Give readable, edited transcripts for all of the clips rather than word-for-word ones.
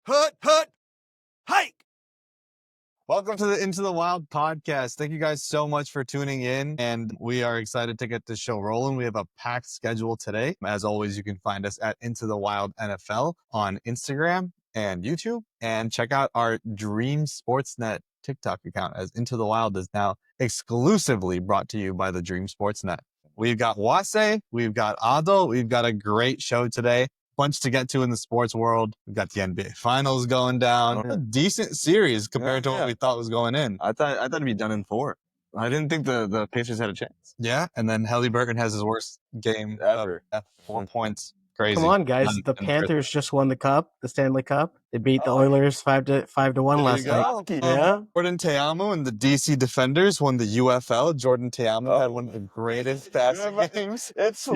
Hut, hike. Welcome to the Into the Wild podcast. Thank you guys so much for tuning in, and we are excited to get this show rolling. We have a packed schedule today. As always, you can find us at Into the Wild NFL on Instagram and YouTube, and check out our Dream Sportsnet TikTok account, as Into the Wild is now exclusively brought to you by the Dream Sportsnet. We've got Wase, we've got Ado, we've got a great show today. Bunch to get to in the sports world. We've got the NBA Finals going down. A decent series compared to what we thought was going in. I thought it'd be done in 4. I didn't think the Pacers had a chance. Yeah, and then Halliburton has his worst game Ever. 4 points. Crazy. Come on, guys! The Panthers just won the cup, the Stanley Cup. They beat the Oilers 5-1 last night. Yeah. Jordan Teamu and the DC Defenders won the UFL. Jordan Teamu had one of the greatest passing games. It's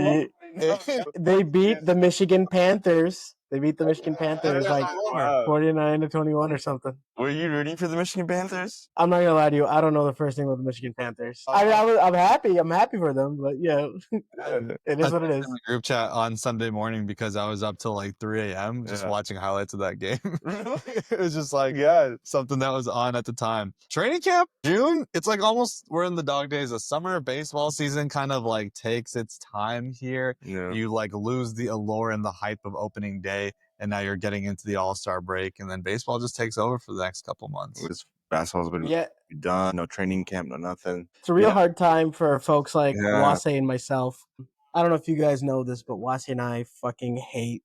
They beat the Michigan Panthers. They beat the Michigan Panthers like 49-21 or something. Were you rooting for the Michigan Panthers? I'm not gonna lie to you. I don't know the first thing about the Michigan Panthers. I'm happy. I'm happy for them, but yeah, it is what it is. In the group chat on Sunday morning because I was up till like 3 a.m. just watching highlights of that game. It was just like, something that was on at the time. Training camp, June. It's like almost we're in the dog days of summer. Baseball season kind of like takes its time here. Yeah. You like lose the allure and the hype of opening day. And now you're getting into the All-Star break, and then baseball just takes over for the next couple months. Basketball's been done. No training camp, no nothing. It's a real hard time for folks like Wase and myself. I don't know if you guys know this, but Wase and I fucking hate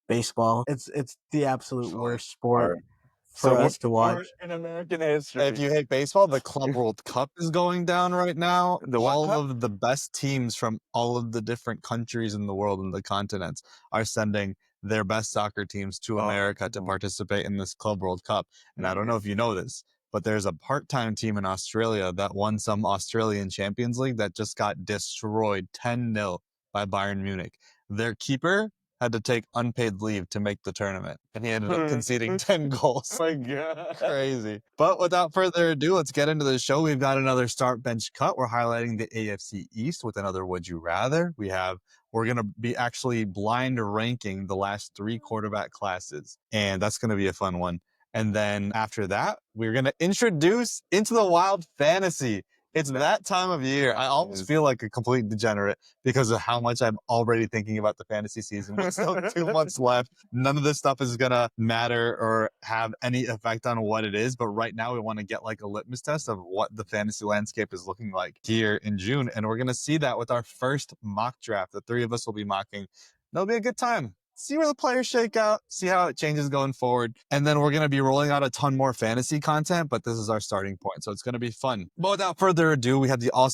baseball. It's the absolute worst sport for us to watch. In American history. If you hate baseball, the Club World Cup is going down right now. All of the best teams from all of the different countries in the world and the continents are sending their best soccer teams to America to participate in this Club World Cup. And I don't know if you know this, but there's a part-time team in Australia that won some Australian Champions League that just got destroyed 10-0 by Bayern Munich. Their keeper had to take unpaid leave to make the tournament, and he ended up conceding 10 goals. Oh my God. Crazy. But without further ado, let's get into the show. We've got another Start Bench Cut. We're highlighting the AFC East with another Would You Rather. We're going to be actually blind ranking the last 3 quarterback classes, and that's going to be a fun one. And then after that, we're going to introduce Into the Wild Fantasy. It's that time of year. I almost feel like a complete degenerate because of how much I'm already thinking about the fantasy season. There's still 2 months left. None of this stuff is going to matter or have any effect on what it is. But right now we want to get like a litmus test of what the fantasy landscape is looking like here in June. And we're going to see that with our first mock draft. The 3 of us will be mocking. That'll be a good time. See where the players shake out, see how it changes going forward. And then we're going to be rolling out a ton more fantasy content, but this is our starting point. So it's going to be fun. But without further ado, we had the all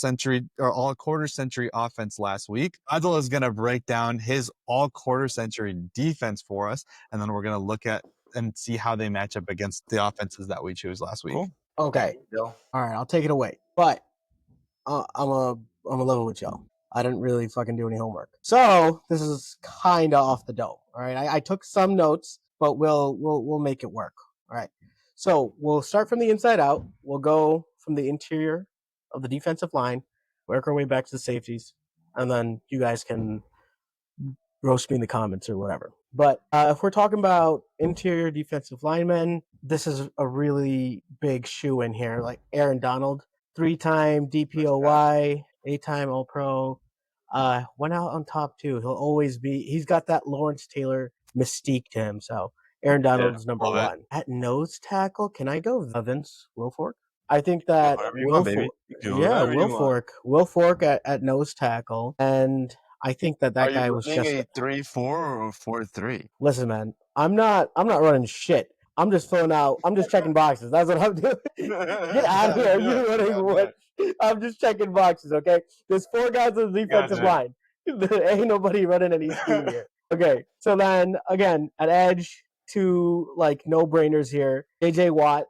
quarter century offense last week. Adil is going to break down his all quarter century defense for us. And then we're going to look at and see how they match up against the offenses that we choose last week. Cool. Okay. All right. I'll take it away. But I'm a level with y'all. I didn't really fucking do any homework. So this is kind of off the dome. All right. I took some notes, but we'll make it work. All right. So we'll start from the inside out. We'll go from the interior of the defensive line, work our way back to the safeties, and then you guys can roast me in the comments or whatever. But if we're talking about interior defensive linemen, this is a really big shoe in here. Like Aaron Donald, 3-time DPOY, 8-time All-Pro, went out on top too. He'll always be. He's got that Lawrence Taylor mystique to him. So Aaron Donald is number 1 at nose tackle. Can I go Vince Wilfork? I think that Wilfork at nose tackle, and I think that guy was just a 3-4 or 4-3. Listen, man, I'm not running shit. I'm just filling out. I'm just checking boxes. That's what I'm doing. Get out of here. You're running what? I'm just checking boxes, okay? There's 4 guys on the defensive line. There ain't nobody running any scheme here. Okay, so then, again, at edge, 2, like, no-brainers here. J.J. Watt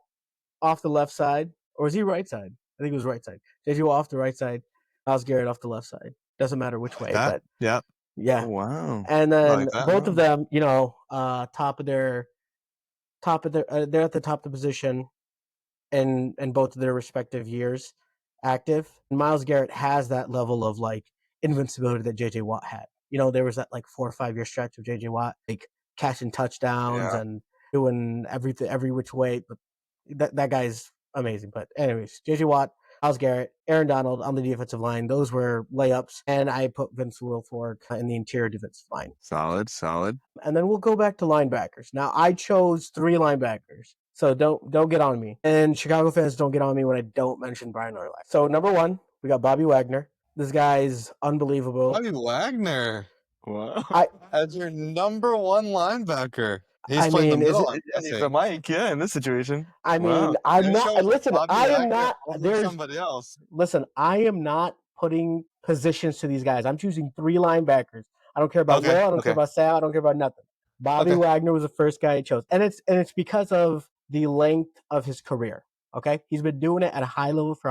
off the left side. Or is he right side? I think it was right side. J.J. Watt off the right side. Myles Garrett off the left side. Doesn't matter which way. But yeah. Yeah. Oh, wow. And then both of them, they're at the top of the position in both of their respective years active. And Myles Garrett has that level of like invincibility that JJ Watt had. There was that like 4 or 5 year stretch of JJ Watt like catching touchdowns and doing everything every which way. But that guy's amazing. But anyways, JJ Watt, Myles Garrett, Aaron Donald on the defensive line. Those were layups, and I put Vince Wilfork in the interior defensive line. Solid. And then we'll go back to linebackers. Now I chose 3 linebackers. So don't get on me. And Chicago fans, don't get on me when I don't mention Brian Urlacher. So number 1, we got Bobby Wagner. This guy's unbelievable. Bobby Wagner. Wow. As your number 1 linebacker. He's I playing mean, the is middle. it- I'm He's guessing. a Mike, yeah, in this situation. I mean, Wow. I'm Your not. choice Listen, Bobby I am Wagner not. over There's somebody else. listen. I am not putting positions to these guys. I'm choosing 3 linebackers. I don't care about Okay, Will. I don't care okay. about Sal. I don't care about nothing. Bobby Okay. Wagner was the first guy I chose, and it's because of the length of his career. Okay, he's been doing it at a high level for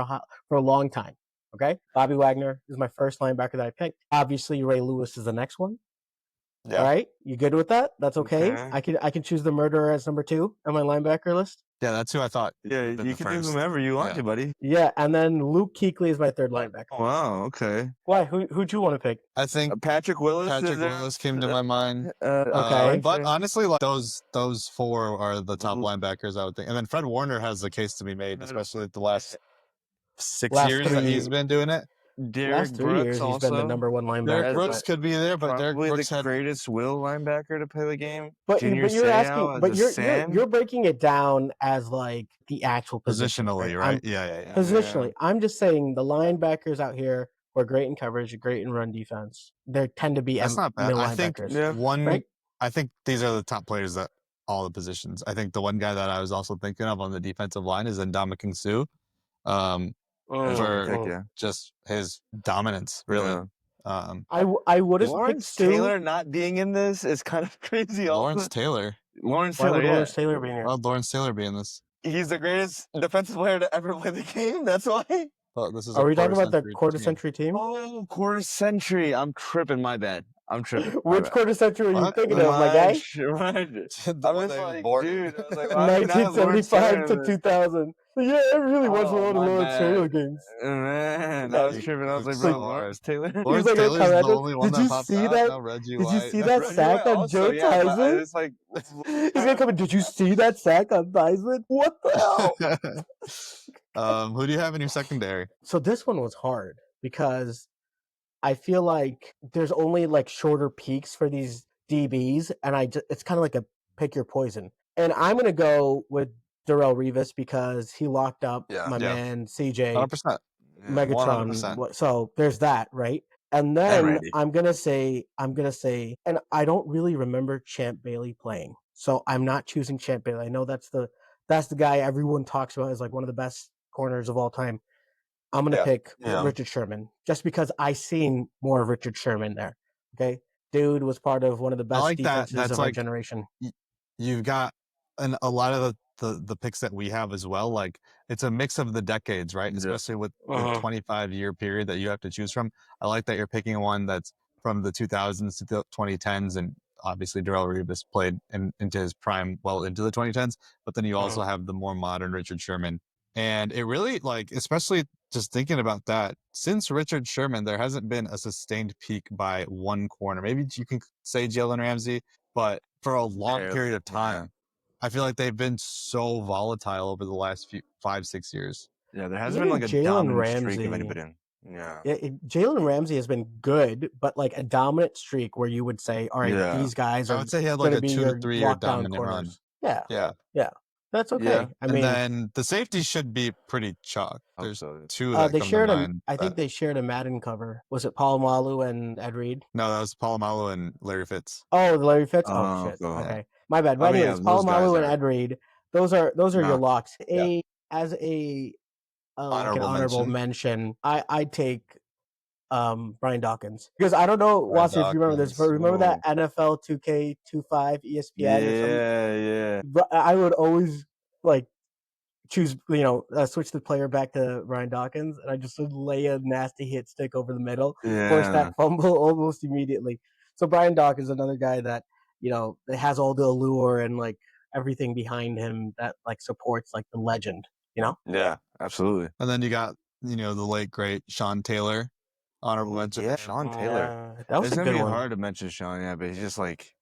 a long time. Okay, Bobby Wagner is my first linebacker that I picked. Obviously, Ray Lewis is the next one. Yeah. All right, you good with that? That's okay. Okay. I can choose the murderer as number 2 on my linebacker list. Yeah, that's who I thought. Yeah, would've been you the can do first. whomever you want Yeah. to, buddy. Yeah, and then Luke Kuechly is my 3rd linebacker. Wow, okay. Why? Who'd you want to pick? I think Patrick Willis. Patrick is there? Willis came to my mind. Okay. But honestly, like those 4 are the top Mhm. linebackers, I would think. And then Fred Warner has the case to be made, especially the last 6 Last years that 3 he's been doing it. Derek Last 3 Brooks years, he's also. been the number 1 linebacker. Derek As Brooks could be there, but Derek Probably Brooks the had greatest will linebacker to play the game. But Junior you're Seau asking, as but a you're Sam. breaking it down as like the actual position, positionally, right? Yeah. Positionally, I'm just saying the linebackers out here who are great in coverage, great in run defense. They tend to be That's not bad. middle I think linebackers. Yeah. right? I think these are the top players at all the positions. I think the one guy that I was also thinking of on the defensive line is Ndamukong Suh. That's a For good pick, yeah. just his dominance, really. Yeah. I would have picked Lawrence Suh. Taylor not being in this is kind of crazy. Lawrence also. Taylor. Lawrence Why Taylor, would yeah. Lawrence Taylor be in here? Why would Lawrence Taylor be in this? He's the greatest defensive player to ever play the game. That's why. Oh, this is Are a we talking about the quarter-century quarter team. century team? Oh, quarter century. I'm tripping. My bad. I'm tripping. My Which bad. quarter century are you What? thinking of, my guy? Right. The I one was that he was like, born dude, in. I was like, why did not Lawrence 1975 Taylor to in this? 2000. Yeah, I really watched a lot of my Lawrence bad. Taylor games. Man, I was tripping. I was like, bro, Lawrence Taylor. He was Lawrence like, Taylor's the Colorado. only one Did that you pops see out. that? No, Reggie Did you White. see that Reggie sack White on also, Joe yeah, but I Theismann? was like, He's gonna come in. Did you see that sack on Theismann? What the hell? Who do you have in your secondary? So this one was hard because I feel like there's only like shorter peaks for these DBs, and it's kind of like a pick your poison. And I'm gonna go with Darrelle Revis because he locked up my man CJ 100%. Megatron. 100%. So there's that, right? And then I'm gonna say, and I don't really remember Champ Bailey playing, so I'm not choosing Champ Bailey. I know that's the guy everyone talks about as like one of the best corners of all time. I'm gonna pick Richard Sherman just because I seen more of Richard Sherman there. Okay, dude was part of one of the best like that. defenses That's of our like- generation. You've got a lot of the picks that we have as well. Like it's a mix of the decades, right? Especially with the 25-year period that you have to choose from. I like that you're picking one that's from the 2000s to the 2010s, and obviously Darrelle Revis played into his prime well into the 2010s. But then you also have the more modern Richard Sherman, and it really like, especially just thinking about that, since Richard Sherman, there hasn't been a sustained peak by one corner. Maybe you can say Jalen Ramsey, but for a long period of time, I feel like they've been so volatile over the last 5-6 years. Yeah, there hasn't Even been like a Jalen dominant streak Ramsey- of anybody. Yeah. Jalen Ramsey has been good, but like a dominant streak where you would say, all right, Yeah. these guys I are would say he had going like to a be 2 your to 3 year lockdown dominant corners. run. Yeah. That's okay. Yeah. I mean, and then the safety should be pretty chalk. There's Absolutely. 2 that they come shared to a. mind. I think they shared a Madden cover. Was it Palomalu and Ed Reed? No, that was Palomalu and Larry Fitz. Oh, the Larry Fitz. Oh, Oh, shit. cool. Okay, my bad. But I mean, anyways, yeah, those guys Palomalu and are- Ed Reed. Those are your locks. Yeah. As a like an Honorable honorable mention, I take Brian Dawkins because I don't know, Brian Wassy, if you remember this, but Dawkins. remember that NFL 2K25 ESPN or something? Yeah. But I would always like choose, switch the player back to Brian Dawkins, and I just would lay a nasty hit stick over the middle, force that fumble almost immediately. So Brian Dawkins is another guy that that has all the allure and like everything behind him that like supports like the legend. Yeah, absolutely. And then you got the late great Sean Taylor, honorable mention. Yeah, Sean Taylor. That was It's a gonna good be one. hard to mention Sean, but he's just like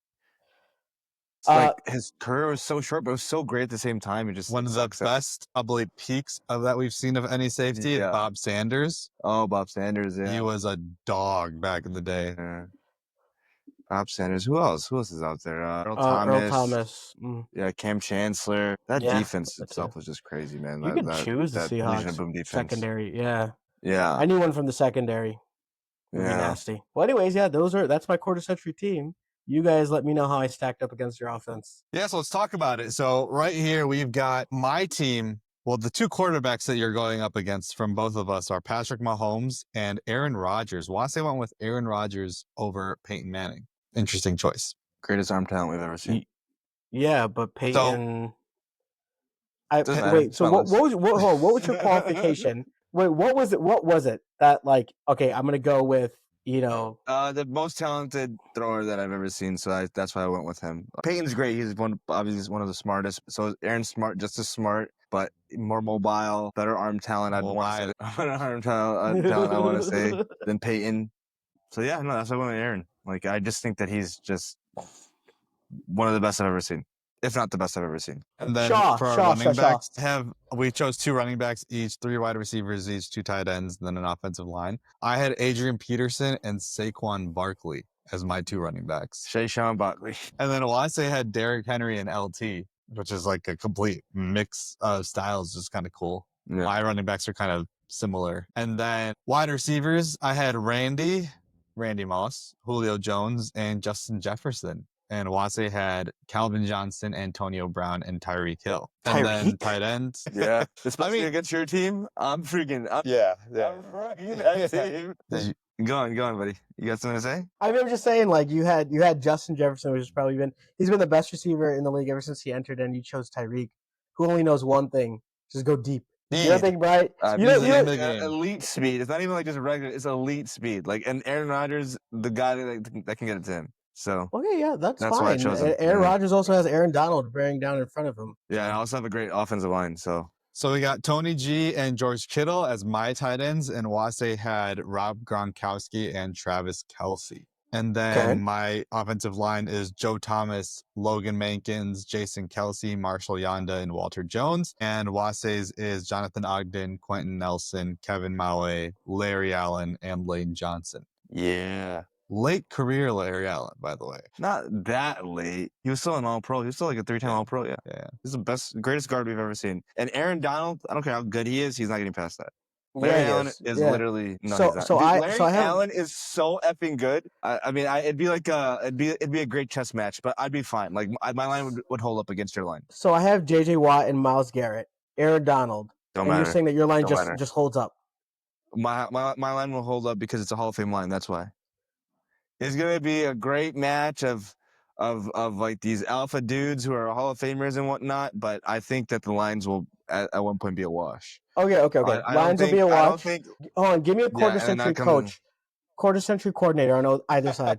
like his career was so short, but it was so great at the same time. It just One of the best, probably peaks of that we've seen of any safety. Yeah. Bob Sanders. Oh, Bob Sanders. Yeah, He was a dog back in the day. Yeah. Bob Sanders. Who else? Who else is out there? Earl Earl Thomas. Yeah, Cam Chancellor. That Yeah, defense that itself too. was just crazy, man. You could choose the that Legion of Seahawks Boom defense. secondary. Yeah, Yeah, I knew one from the secondary. Would be nasty. Well, anyways, yeah, that's my quarter century team. You guys let me know how I stacked up against your offense. Yeah, so let's talk about it. So right here we've got my team. Well, the two quarterbacks that you're going up against from both of us are Patrick Mahomes and Aaron Rodgers. Wase went with Aaron Rodgers over Peyton Manning. Interesting choice. Greatest arm talent we've ever seen. Yeah, but Peyton. Wait, so what was your qualification? Wait, what was it? What was it that like? Okay, I'm gonna go with the most talented thrower that I've ever seen. So that's why I wwent with him. Peyton's great. He's obviously one of the smartest. So Aaron's smart, just as smart, but more mobile, better arm talent. I want to say than Peyton. So yeah, no, that's why I went with Aaron. Like I just think that he's just one of the best I've ever seen, if not the best I've ever seen. And then for our running backs, we chose 2 running backs each, 3 wide receivers each, 2 tight ends, and then an offensive line. I had Adrian Peterson and Saquon Barkley as my 2 running backs. Saquon Barkley. And then Wase had Derrick Henry and LT, which is like a complete mix of styles, just kind of cool. Yeah. My running backs are kind of similar. And then wide receivers, I had Randy Moss, Julio Jones, and Justin Jefferson. And Wase had Calvin Johnson, Antonio Brown, and Tyreek Hill. And then tight ends. Yeah. Especially against your team, I'm freaking. I'm Go on, buddy. You got something to say? I mean, I'm just saying, like, you had Justin Jefferson, which has he's been the best receiver in the league ever since he entered, and you chose Tyreek, who only knows one thing: just go deep. You don't think, right? Elite speed. It's not even like just regular. It's elite speed. Like, and Aaron Rodgers, the guy that can get it to him. So okay, yeah, that's fine. Why I chose him. Aaron Rodgers also has Aaron Donald bearing down in front of him. Yeah, and I also have a great offensive line. So we got Tony G and George Kittle as my tight ends, and Wase had Rob Gronkowski and Travis Kelce. And then my offensive line is Joe Thomas, Logan Mankins, Jason Kelce, Marshall Yanda, and Walter Jones. And Wase's is Jonathan Ogden, Quentin Nelson, Kevin Maue, Larry Allen, and Lane Johnson. Yeah. Late career Larry Allen, by the way. Not that late. He was still an All-Pro. He was still like a 3-time All-Pro. Yeah. He's the greatest guard we've ever seen. And Aaron Donald, I don't care how good he is, he's not getting past that. Larry Allen is literally Larry Allen is so effing good. I mean, it'd be like it'd be a great chess match, but I'd be fine. Like my line would hold up against your line. So I have J.J. Watt and Myles Garrett, Aaron Donald, you're saying that your line just holds up. My line will hold up because it's a Hall of Fame line. That's why. It's gonna be a great match of like these alpha dudes who are Hall of Famers and whatnot. But I think that the lines will at one point be a wash. Okay. Lines will be a wash. Hold on, give me a quarter century coach, quarter century coordinator on either side.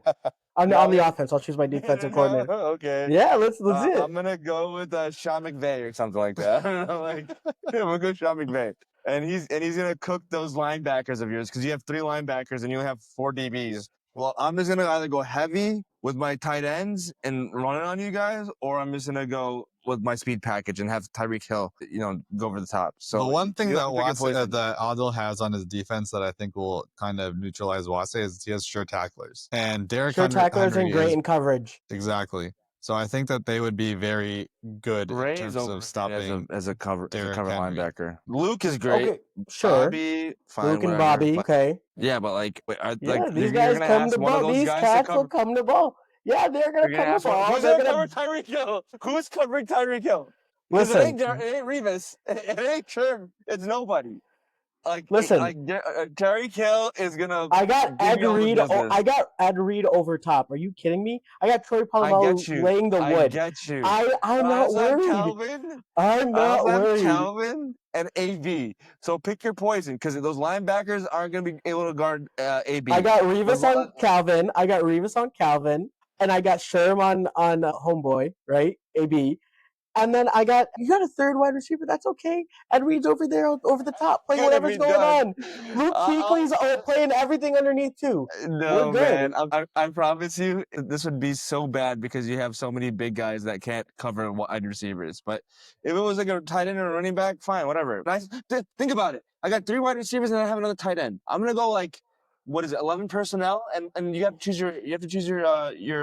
On the offense, I'll choose my defensive coordinator. Okay. Yeah, let's do it. I'm gonna go with Sean McVay or something like that. I don't know, I'm gonna go Sean McVay, and he's gonna cook those linebackers of yours because you have 3 linebackers and you have 4 DBs. Well, I'm just gonna either go heavy with my tight ends and run it on you guys, or I'm just gonna go with my speed package and have Tyreek Hill, go over the top. So the one thing that Adil has on his defense that I think will kind of neutralize Wase is he has sure tacklers. And Derrick tacklers and great in coverage. Exactly. So I think that they would be very good in terms of stopping as a cover linebacker. Luke is great. Okay, sure. Bobby, fine, Luke and Bobby, okay. Yeah, but these guys come to ball. These cats will come to ball. Yeah, they're gonna come to ball. Who's gonna cover Tyreek Hill? Who's covering Tyreek Hill? Listen, it ain't Revis. It ain't Trim. It's nobody. Tyreek Hill is gonna. I got Ed Reed. I got Ed Reed over top. Are you kidding me? I got Troy Polamalu laying the wood. I get you. I'm not worried. I'm not worried. Calvin and AB. So pick your poison because those linebackers aren't gonna be able to guard AB. I got Revis on Calvin. And I got Sherm on homeboy, right? AB. And then you got a third wide receiver. That's okay. Ed Reed's over there over the top playing Gonna whatever's be going done. on. Luke Kuechly's playing everything underneath too. We're No, good. man. I promise you, this would be so bad because you have so many big guys that can't cover wide receivers. But if it was like a tight end or a running back, fine, whatever. But think about it. I got 3 wide receivers and I have another tight end. I'm gonna go like, what is it, 11 personnel, and you have to choose your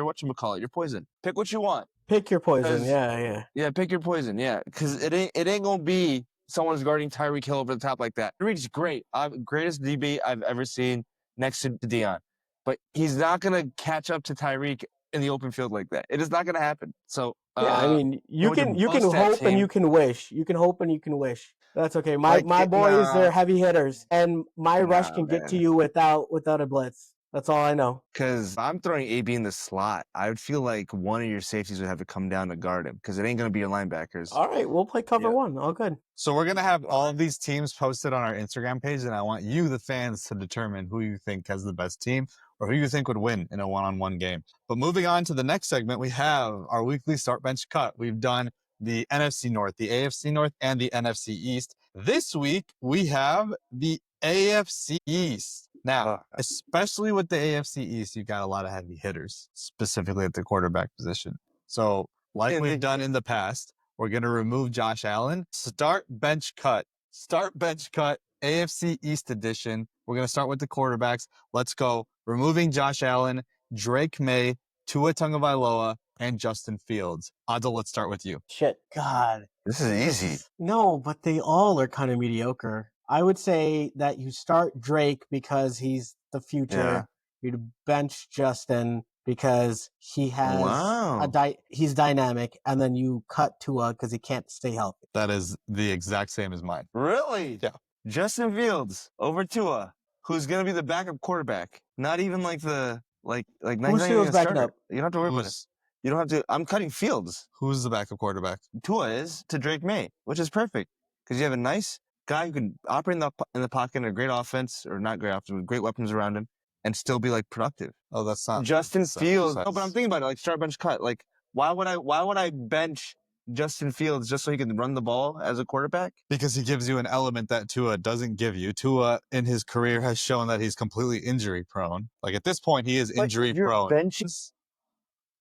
whatchamacallit, your poison. Pick what you want. Pick your poison. 'Cause- Yeah. Yeah, pick your poison. Yeah, because it ain't gonna be someone's guarding Tyreek Hill over the top like that. Reed's great. Greatest DB I've ever seen next to Deion. But he's not going to catch up to Tyreek in the open field like that. It is not going to happen. So, Yeah, I mean, you can bust that hope and team. you can wish. You can hope and you can wish. That's okay. My Like, boys, nah. they're heavy hitters, and my rush Nah, can get to man. you without a blitz. That's all I know. Because if I'm throwing AB in the slot, I would feel like one of your safeties would have to come down to guard him because it ain't going to be your linebackers. All right, we'll play cover Yeah. one. All good. So we're going to have all of these teams posted on our Instagram page, and I want you, the fans, to determine who you think has the best team or who you think would win in a one-on-one game. But moving on to the next segment, we have our weekly start bench cut. We've done the NFC North, the AFC North, and the NFC East. This week, we have the AFC East. Now, especially with the AFC East, you've got a lot of heavy hitters, specifically at the quarterback position. So, like we've done in the past, we're going to remove Josh Allen. Start bench cut. Start bench cut. AFC East edition. We're going to start with the quarterbacks. Let's go. Removing Josh Allen, Drake May, Tua Tagovailoa, and Justin Fields. Adil, let's start with you. Shit, God. This is easy. No, but they all are kind of mediocre. I would say that you start Drake because he's the future. Yeah. You'd bench Justin because he has he's dynamic, and then you cut Tua because he can't stay healthy. That is the exact same as mine. Really? Yeah. Justin Fields over Tua, who's going to be the backup quarterback. Not even like the like Who's Fields backing up? You don't have to worry about it. You don't have to. I'm cutting Fields. Who's the backup quarterback? Tua is to Drake May, which is perfect because you have a nice guy who can operate in the pocket in a great offense, or not great offense, with great weapons around him, and still be like productive. Oh, that's not Justin Fields. No, but I'm thinking about it, like start bench cut. Like why would I bench Justin Fields just so he can run the ball as a quarterback? Because he gives you an element that Tua doesn't give you. Tua in his career has shown that he's completely injury prone. Like at this point, he is injury prone.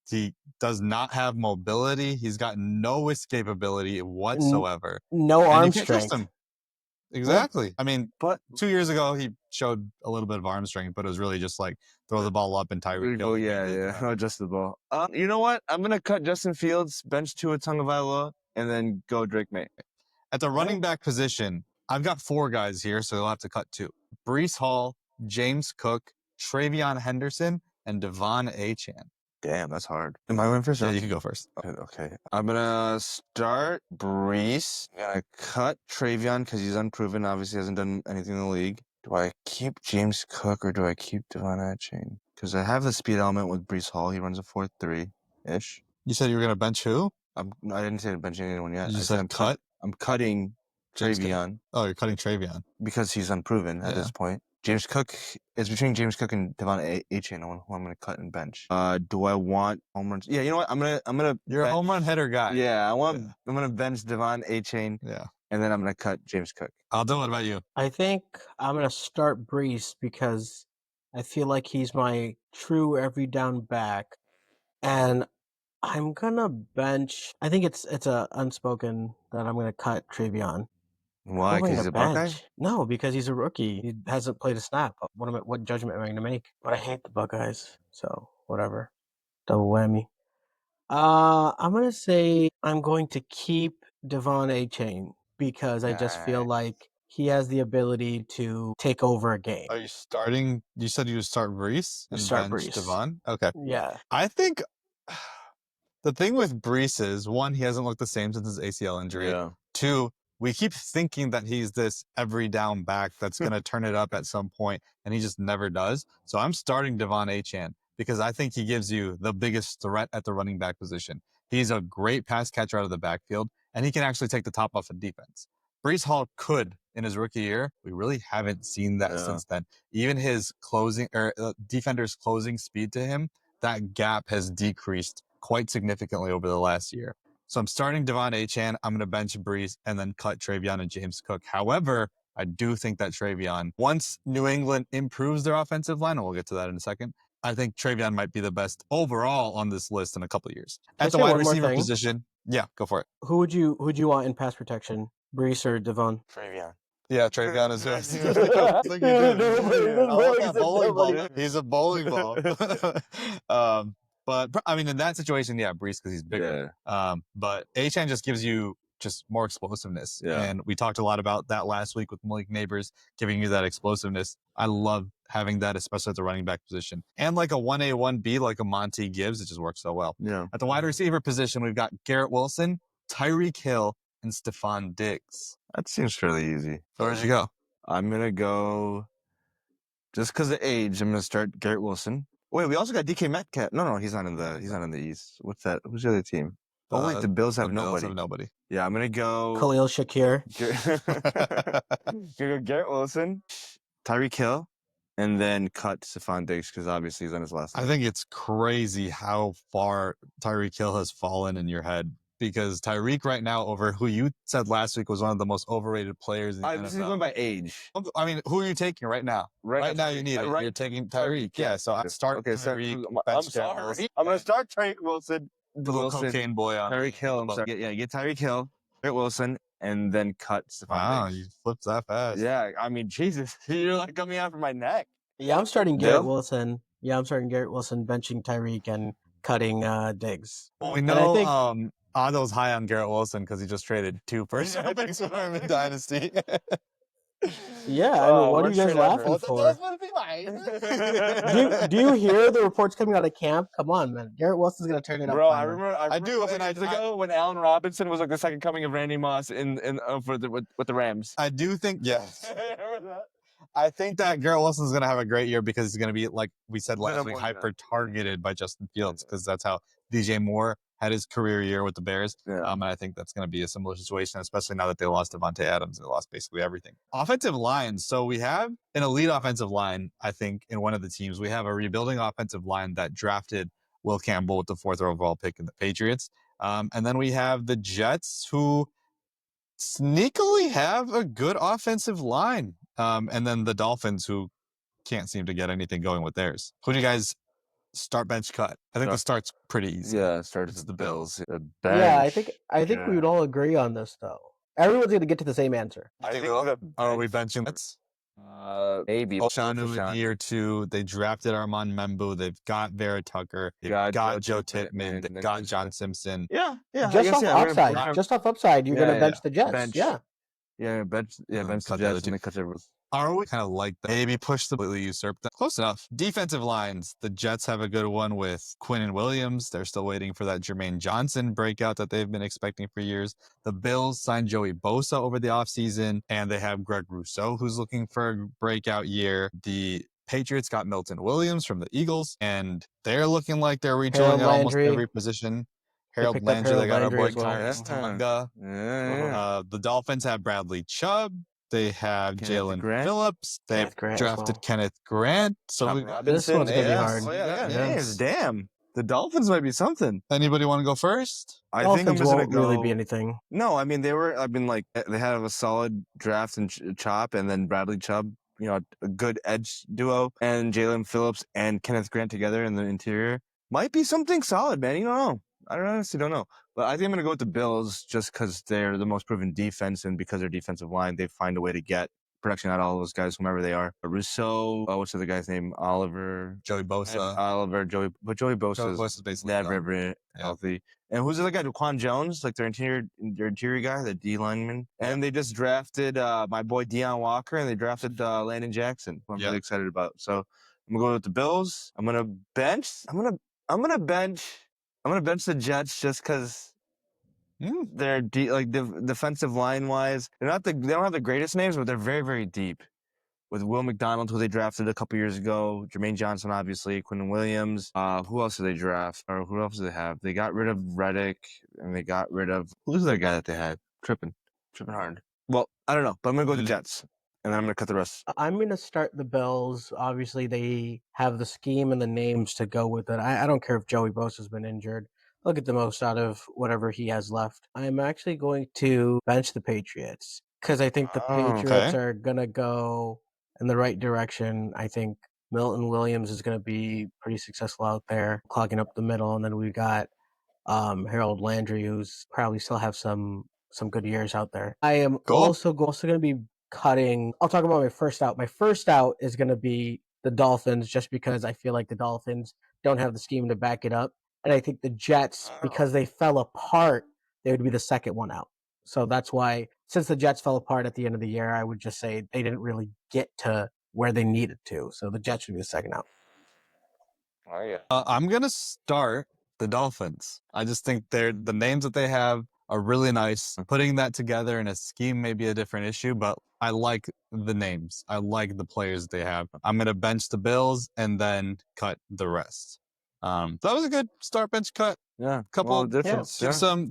He does not have mobility. He's got no escapability whatsoever. No arm strength. Exactly. I mean, but 2 years ago, he showed a little bit of arm strength, but it was really just like throw the ball up and Tyreek Hill. Oh, yeah. No, just the ball. You know what? I'm going to cut Justin Fields, bench Tua Tagovailoa, and then go Drake May. At the running back position, I've got 4 guys here, so you'll have to cut 2. Breece Hall, James Cook, Travion Henderson, and Devon Achane. Damn, that's hard. Am I going first? Yeah, you can go first. Okay. I'm going to start Breece. I'm going to cut Travion because he's unproven. Obviously hasn't done anything in the league. Do I keep James Cook or do I keep Devon Achane? Because I have the speed element with Breece Hall. He runs a 4.3-ish. You said you were going to bench who? I didn't say to bench anyone yet. You said cut? I'm cutting Travion. Oh, you're cutting Travion. Because he's unproven at this point. James Cook is between James Cook and Devon Achane, who I'm going to cut and bench. Do I want home runs? Yeah, you know what? I'm gonna. You're a home run hitter guy. Yeah, I'm gonna bench Devon Achane. Yeah, and then I'm gonna cut James Cook. Aldo, what about you? I think I'm gonna start Breece because I feel like he's my true every down back, and I'm gonna bench. I think it's a unspoken that I'm gonna cut Travion. Why? Because he's a Buckeye? No, because he's a rookie. He hasn't played a snap. What judgment am I going to make? But I hate the Buckeyes, so whatever. Double whammy. I'm going to say I'm going to keep Devon Achane because I just feel like he has the ability to take over a game. Are you starting? You said you would start Breece and bench Devon? Okay. Yeah. I think the thing with Breece is, 1, he hasn't looked the same since his ACL injury. Yeah. 2, we keep thinking that he's this every down back that's going to turn it up at some point, and he just never does. So I'm starting Devon Achane because I think he gives you the biggest threat at the running back position. He's a great pass catcher out of the backfield, and he can actually take the top off of defense. Breece Hall could in his rookie year. We really haven't seen that since then. Even his defender's closing speed to him, that gap has decreased quite significantly over the last year. So I'm starting Devon Achane. I'm going to bench Breece and then cut Travion and James Cook. However, I do think that Travion, once New England improves their offensive line, and we'll get to that in a second, I think Travion might be the best overall on this list in a couple of years. Can I At the say wide one more receiver thing? position, yeah, go for it. Who would you want in pass protection, Breece or Devon? Travion. Yeah, Travion is good. He's a bowling ball. But I mean, in that situation, yeah, Breece because he's bigger. But Achane just gives you just more explosiveness. Yeah. And we talked a lot about that last week with Malik Neighbors giving you that explosiveness. I love having that, especially at the running back position. And like a 1A, 1B, like a Monty Gibbs, it just works so well. Yeah. At the wide receiver position, we've got Garrett Wilson, Tyreek Hill, and Stephon Diggs. That seems fairly easy. So where'd you go? I'm gonna go just because of age. I'm gonna start Garrett Wilson. Wait, we also got DK Metcalf. No, he's not in the East. What's that? Who's the other team? Oh wait, the Bills have nobody. Yeah, I'm gonna go Khalil Shakir. Gonna go Garrett Wilson, Tyreek Hill, and then cut Stephon Diggs because obviously he's on his last. I think it's crazy how far Tyreek Hill has fallen in your head. Because Tyreek right now, over who you said last week was one of the most overrated players in the NFL. This is going by age. I mean, who are you taking right now? Right now you need it. You're taking Tyreek. Yeah, so I start Tyreek. I'm sorry. I'm going to start Tyreek Wilson. The little cocaine boy on Tyreek Hill. I'm sorry. Yeah, get Tyreek Hill, Garrett Wilson, and then cut Stephon Diggs. Wow, you flipped that fast. Yeah, I mean, Jesus, you're like coming out from my neck. Yeah, I'm starting Garrett Wilson. Yeah, I'm starting Garrett Wilson, benching Tyreek, and cutting Diggs. Well, we know Otto's high on Garrett Wilson because he just traded 2 first-round picks for him in Dynasty. Yeah, I mean, what are you guys laughing for? Do you hear the reports coming out of camp? Come on, man. Garrett Wilson's going to turn it up. Bro, I remember when Allen Robinson was like the second coming of Randy Moss with the Rams. I do think, yes. I think that Garrett Wilson's going to have a great year because he's going to be, like we said last week, hyper-targeted by Justin Fields because that's how DJ Moore had his career year with the Bears. Yeah. And I think that's going to be a similar situation, especially now that they lost Devontae Adams. They lost basically everything. Offensive line. So we have an elite offensive line, I think, in one of the teams. We have a rebuilding offensive line that drafted Will Campbell with the 4th overall pick in the Patriots. And then we have the Jets who sneakily have a good offensive line. And then the Dolphins who can't seem to get anything going with theirs. Who do you guys start, bench, cut? I think the start's pretty easy. Yeah, It's the Bills. Yeah, I think we would all agree on this though. Everyone's going to get to the same answer. I think are we benching Jets? Maybe. Oshanu in year 2. They drafted Armand Membu. They've got Vera Tucker. They've got Joe Tippmann. They've got John Simpson. Yeah. Just off upside, you're going to bench the Jets. Bench the Jets and then cut everyone. Are we kind of like that? Maybe push the completely usurp them? Close enough. Defensive lines. The Jets have a good one with Quinnen Williams. They're still waiting for that Jermaine Johnson breakout that they've been expecting for years. The Bills signed Joey Bosa over the offseason, and they have Greg Rousseau, who's looking for a breakout year. The Patriots got Milton Williams from the Eagles, and they're looking like they're retooling at almost every position. Harold Landry, they got our boy Kyle Tonga. The Dolphins have Bradley Chubb. They have Jalen Phillips. They've drafted Kenneth Grant. So this one's going to be hard. Damn. The Dolphins might be something. Anybody want to go first? I think I'm just going to go. Really be anything. No, I mean, they had a solid draft and chop, and then Bradley Chubb, a good edge duo, and Jalen Phillips and Kenneth Grant together in the interior. Might be something solid, man. You don't know. I honestly don't know. But I think I'm going to go with the Bills just because they're the most proven defense, and because their defensive line, they find a way to get production out of all those guys, whomever they are. Rousseau, what's the other guy's name? Joey Bosa. But Joey Bosa is basically never been healthy. And who's the other guy? Daquan Jones, like their interior guy, the D lineman. And they just drafted my boy Deion Walker, and they drafted Landon Jackson, who I'm really excited about. So I'm gonna go with the Bills. I'm gonna bench the Jets just because they're defensive line wise. They don't have the greatest names, but they're very, very deep. With Will McDonald, who they drafted a couple years ago, Jermaine Johnson, obviously, Quinnen Williams. Who else did they draft? Or who else did they have? They got rid of Reddick, and they got rid of who's the guy that they had? Tripping hard. Well, I don't know, but I'm gonna go with the Jets. And then I'm going to cut the rest. I'm going to start the Bills. Obviously, they have the scheme and the names to go with it. I don't care if Joey Bosa's been injured. I'll get the most out of whatever he has left. I'm actually going to bench the Patriots because I think the Patriots okay. are going to go in the right direction. I think Milton Williams is going to be pretty successful out there, clogging up the middle. And then we've got Harold Landry, who's probably still have some good years out there. I am Cool. also going to be cutting. I'll talk about my first out. My first out is going to be the Dolphins, just because I feel like the Dolphins don't have the scheme to back it up, and I think the Jets, because they fell apart, they would be the second one out. So that's why, since the Jets fell apart at the end of the year, I would just say they didn't really get to where they needed to. So the Jets would be the second out. Oh yeah. I'm gonna start the Dolphins. I just think the names that they have are really nice. Putting that together in a scheme may be a different issue, but I like the names. I like the players they have. I'm gonna bench the Bills and then cut the rest. So that was a good start bench cut. Yeah. Couple Well, difference.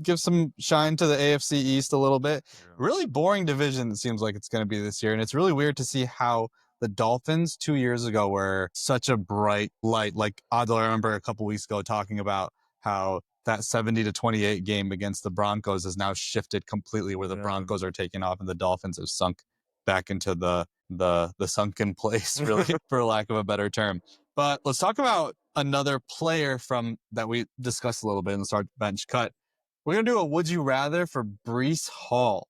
give some shine to the AFC East a little bit. Really boring division it seems like it's going to be this year, and it's really weird to see how the Dolphins 2 years ago were such a bright light. Like Adil, I remember a couple weeks ago talking about how that 70-28 game against the Broncos has now shifted completely, where the Broncos are taking off and the Dolphins have sunk back into the sunken place, really, for lack of a better term. But let's talk about another player from that we discussed a little bit in the start bench cut. We're gonna do a would you rather for Breece Hall.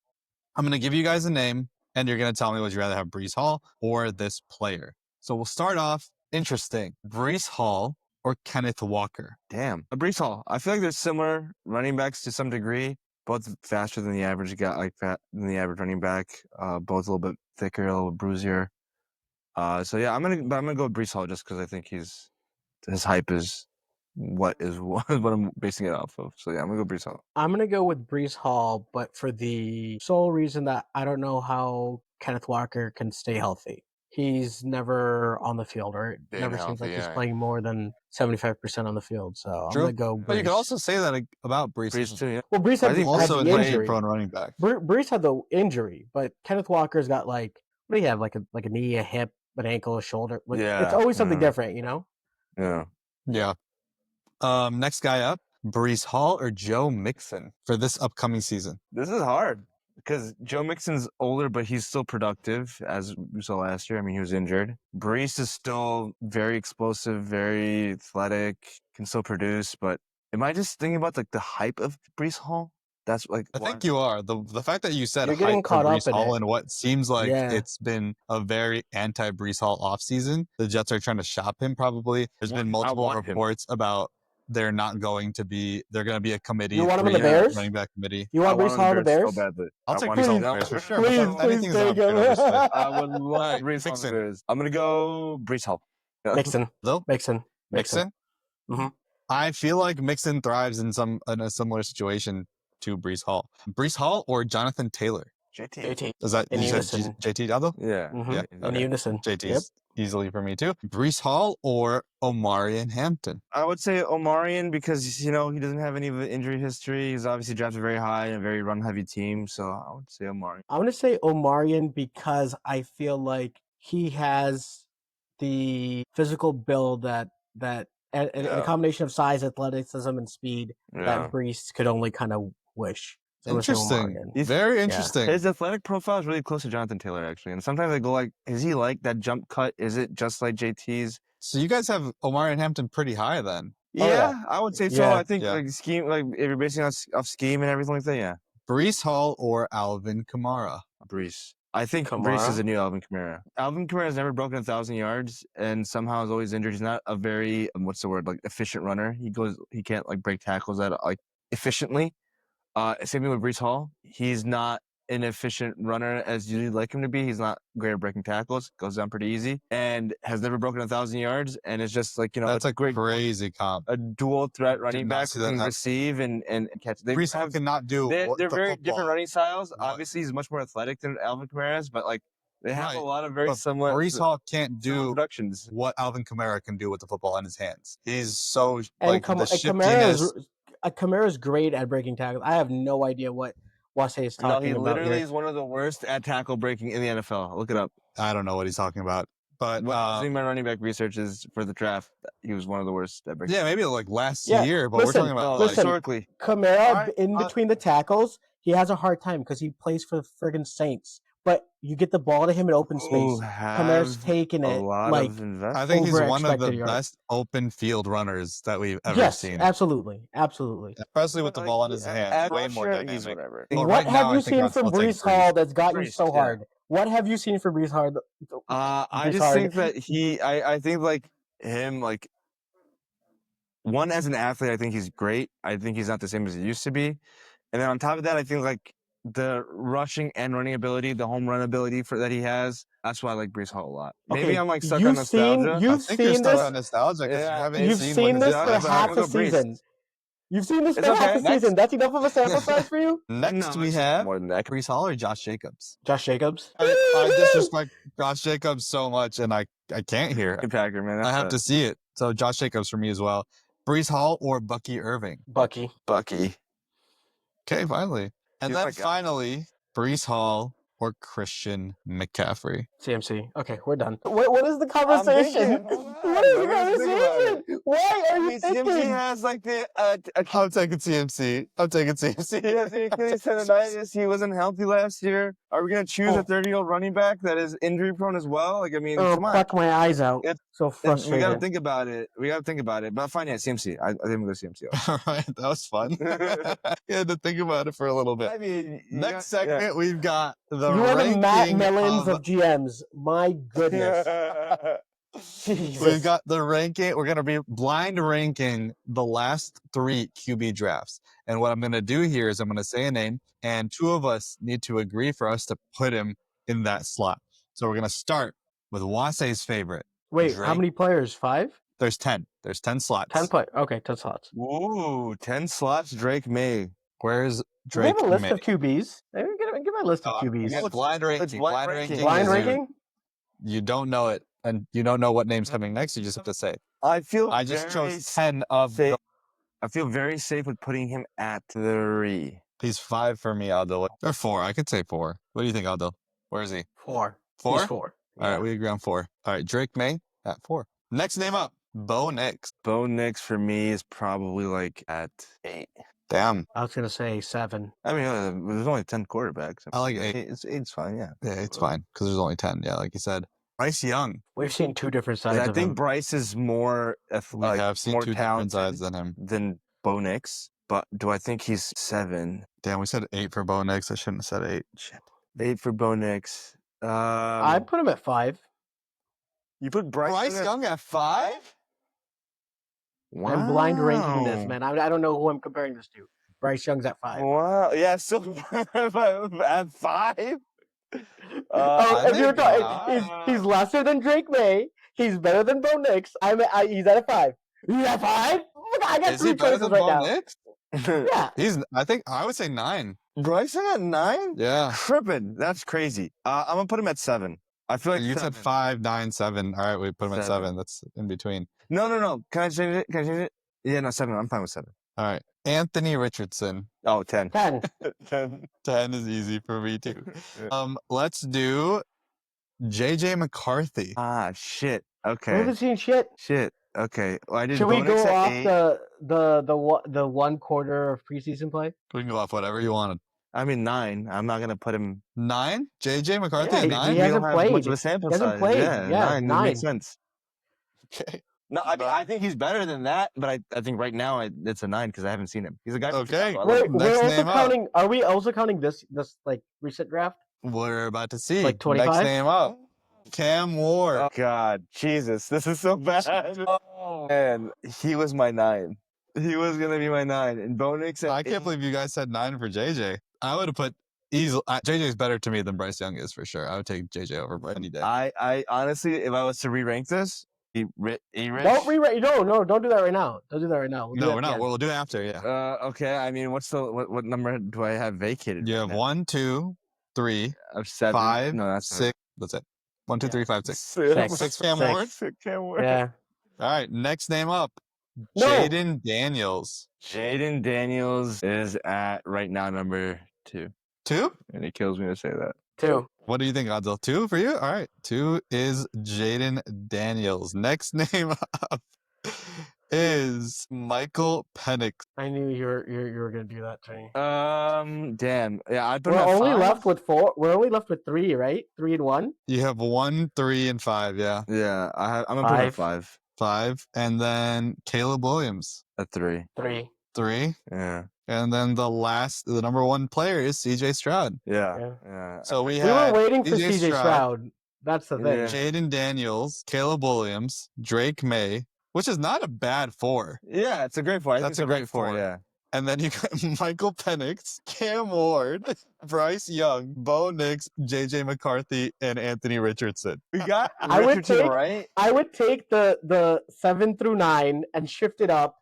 I'm gonna give you guys a name, and you're gonna tell me would you rather have Breece Hall or this player. So we'll start off interesting. Breece Hall or Kenneth Walker. Damn. Breece Hall. I feel like they're similar running backs to some degree. Both faster than the average guy, than the average running back. Both a little bit thicker, a little bruisier. So yeah, I'm gonna go with Breece Hall just because I think his hype is what I'm basing it off of. So yeah, I'm gonna go Breece Hall. I'm going to go with Breece Hall, but for the sole reason that I don't know how Kenneth Walker can stay healthy. He's never on the field, or it never seems like he's playing more than 75% on the field. So I'm going to go Breece. But you could also say that about Breece. Breece too, yeah. Well, Breece had also the an injury. injury-prone running back. Breece had the injury, but Kenneth Walker's got what do you have? Like a knee, a hip, an ankle, a shoulder. Yeah. It's always something different, you know? Yeah. Yeah. Next guy up, Breece Hall or Joe Mixon for this upcoming season. This is hard because Joe Mixon's older, but he's still productive, as we saw last year. I mean, he was injured. Breece is still very explosive, very athletic, can still produce. But am I just thinking about the hype of Breece Hall? That's like I think you are. The fact that you said You're getting hype for caught up Breece in Hall it. and what seems like Yeah. it's been a very anti-Breece Hall offseason. The Jets are trying to shop him probably. There's been multiple reports about they're going to be a committee. You want him in the Bears? Running back committee. You want Breece Hall in the Bears? So badly. I'll take want Breece Hall in him the Bears for sure. Please, but anything is take him. understood. I would love Breece Hall in the Bears. I'm gonna go Breece Hall. Mixon. Though? Mixon. Mm-hmm. I feel like Mixon thrives in a similar situation to Breece Hall. Breece Hall or Jonathan Taylor? JT. Is that In you unison. said JT Dabo? Yeah. Yeah. In unison. JT's easily for me too. Breece Hall or Omarion Hampton? I would say Omarion because he doesn't have any of the injury history. He's obviously drafted very high in a very run heavy team, so I would say Omarion. I'm gonna say Omarion because I feel like he has the physical build that and a combination of size, athleticism, and speed that Breece could only kind of wish. So interesting. Very interesting. His athletic profile is really close to Jonathan Taylor, actually. And sometimes I go like, is he like that jump cut? Is it just like JT's? So you guys have Omarion Hampton pretty high then. Yeah, I would say so. Yeah. I think like scheme, like if you're basing off scheme and everything like that, yeah. Breece Hall or Alvin Kamara? Breece. I think Breece is a new Alvin Kamara. Alvin Kamara has never broken 1,000 yards and somehow is always injured. He's not a very, efficient runner. He can't like break tackles efficiently. Same thing with Breece Hall. He's not an efficient runner as you'd like him to be. He's not great at breaking tackles. Goes down pretty easy and has never broken 1,000 yards. And it's just that's a great crazy comp. A dual threat running back who can receive and catch. Breece Hall cannot do. They're very different running styles. Obviously, he's much more athletic than Alvin Kamara is, but they have a lot of very similar. Breece Hall can't do productions. What Alvin Kamara can do with the football in his hands. He's so Kamara's great at breaking tackles. I have no idea what Wase is talking about. No, he literally is one of the worst at tackle breaking in the NFL. Look it up. I don't know what he's talking about. But doing my running back research is for the draft. He was one of the worst ever. yeah, maybe like last Yeah, year, but listen, we're talking about No, like, historically. Kamara Alright, in between the tackles, he has a hard time because he plays for the friggin' Saints. But you get the ball to him in open space. Kamara's taking a it lot like of investment. I think he's over one of the expected yards. best open field runners that we've ever yes, seen. absolutely, absolutely. Especially with the ball in his hand. Way more He's dynamic. whatever. But What right have now, you I think seen I'll from take Breece Hall that's got you Breece, so yeah. hard? What have you seen from Breece Hall? I Breece just Hall. think that I think like him, like one as an athlete, I think he's great. I think he's not the same as he used to be. And then on top of that, I think like the rushing and running ability, the home run ability that he has. That's why I like Breece Hall a lot. Maybe Okay, I'm like stuck on nostalgia. I You've think you're seen stuck this. on nostalgia because you Yeah. haven't You've seen seen what his this for Yeah, but half I'll a go Breece. season. You've seen this It's for half okay. a season. That's enough of a sample size for you? Next, No, we it's have more than that. Breece Hall or Josh Jacobs. Josh Jacobs. I disrespect Josh Jacobs so much, and I can't hear it. Packer, man. I have to see it. So Josh Jacobs for me as well. Breece Hall or Bucky Irving. Bucky. Okay, finally. And He's then my guy. finally, Breece Hall or Christian McCaffrey. CMC. Okay, we're done. What is the conversation? thinking. What is the Let me think about conversation? Why are you thinking? CMC has like the I'm taking CMC. I'm taking CMC. Achilles tendonitis. He wasn't healthy last year. Are we gonna choose a 30-year-old running back that is injury prone as well? Like, I mean, come on. Pluck my eyes out. It's- So We frustrated. gotta think about it. But fine, yeah, CMC. I think we'll go CMC. All right, that was fun. You had to think about it for a little bit. I mean, Next segment, we've got the You are the Matt ranking Mellons of GMs. My goodness. Jesus. We've got the ranking. We're going to be blind ranking the last 3 QB drafts. And what I'm going to do here is I'm going to say a name, and 2 of us need to agree for us to put him in that slot. So we're going to start with Wase's favorite. Wait, how Drake. many players? 5? There's 10. There's 10 slots. 10 players. Okay, 10 slots. Ooh, 10 slots. Drake May. Where's Do we Drake have a list May? of QBs? Give my list of QBs. It's blind ranking. blind ranking. Blind is ranking? You don't know it, and you don't know what name's coming next. You just have to say it. I just chose 10 of safe. I feel very safe with putting him at 3. He's 5 for me, Aldo. Or 4. I could say 4. What do you think, Aldo? Where is he? 4. 4? He's 4. All right, we agree on 4. All right, Drake May at 4. Next name up, Bo Nix. Bo Nix for me is probably like at 8. Damn. I was going to say 7. I mean, there's only 10 quarterbacks. I like 8. It's fine, yeah. Yeah, it's fine because there's only 10. Yeah, like you said. Bryce Young. We've seen 2 different sides I of think him. Bryce is more We have seen more 2 different talented sides than him. than Bo Nix, but do I think he's 7? Damn, we said 8 for Bo Nix. I shouldn't have said 8. Shit. 8 for Bo Nix. I put him at 5. You put Bryce Young at 5? Wow. I'm blind ranking this, man. I don't know who I'm comparing this to. Bryce Young's at 5. Wow. Yeah, so at 5? If you're talking, he's lesser than Drake May. He's better than Bo Nix. He's at a 5. He's at 5? I got Is he 3 better choices than right Bo now. Nix? Yeah. I think I would say 9. Bryson at 9? Yeah. Tripping. That's crazy. I'm gonna put him at 7. I feel like You said 5, 9, 7. All right, we put him at 7. That's in between. No. Can I change it? Yeah, no, 7. I'm fine with 7. All right. Anthony Richardson. Oh, 10. 10. 10 is easy for me too. Let's do JJ McCarthy. Ah, shit. We Okay. haven't seen shit. Shit. Okay. Well, I did. Should we Bo Nix go at off 8. the 1 quarter of preseason play? We can go off whatever you wanted. I mean 9. I'm not gonna put him. 9? JJ McCarthy Yeah, at he 9? We hasn't don't have much played. of a sample He hasn't size. played. Yeah, Yeah, 9. It 9. makes sense. Okay. No, I mean I think he's better than that, but I think right now it's a 9 because I haven't seen him. He's a guy. from Okay. Chicago. I love him. Next We're name also up. counting. Are we also counting this like recent draft? We're about to see. Like 25? Next name up. Cam Ward. Oh God, Jesus, this is so bad. Oh man, he was my 9. He was gonna be my 9, and Bo Nix at I can't 8. believe you guys said 9 for JJ. I would have put easily. JJ is better to me than Bryce Young is for sure. I would take JJ over any day. I honestly, if I was to re-rank this, Don't rewrite. No, don't do that right now. Don't do that right now. We'll do No, that we're not. again. We'll do it after. Yeah. Okay, I mean, what number do I have vacated? You right have now? 1, 2, 3, Of 7. 5, No, that's 6. That's it. 1, 2, 3, 5, 6. 6. 6 Cam Six. Ward. Cam Ward. Yeah. All right. Next name up. No. Jaden Daniels. Jaden Daniels is at right now number 2, 2? and it kills me to say that. 2. What do you think, Adil? 2 for you? All right. 2 is Jaden Daniels. Next name up is Michael Penix. I knew you were gonna do that to me. Damn. Yeah, I put We're him at only 5. left with 4. We're only left with 3, right? 3 and 1. You have 1, 3, and 5. Yeah. Yeah, I'm gonna put him at 5. 5. And then Caleb Williams. At 3. 3. 3. Yeah. And then the number 1 player is CJ Stroud. Yeah. So we We were had waiting for CJ CJ Stroud. That's the thing. Yeah. Jaden Daniels, Caleb Williams, Drake May, which is not a bad 4. Yeah, it's a great 4. That's a great 4. Yeah. And then you got Michael Penix, Cam Ward, Bryce Young, Bo Nix, JJ McCarthy, and Anthony Richardson. We got I would Richardson, take- right? I would take the 7 through 9 and shift it up,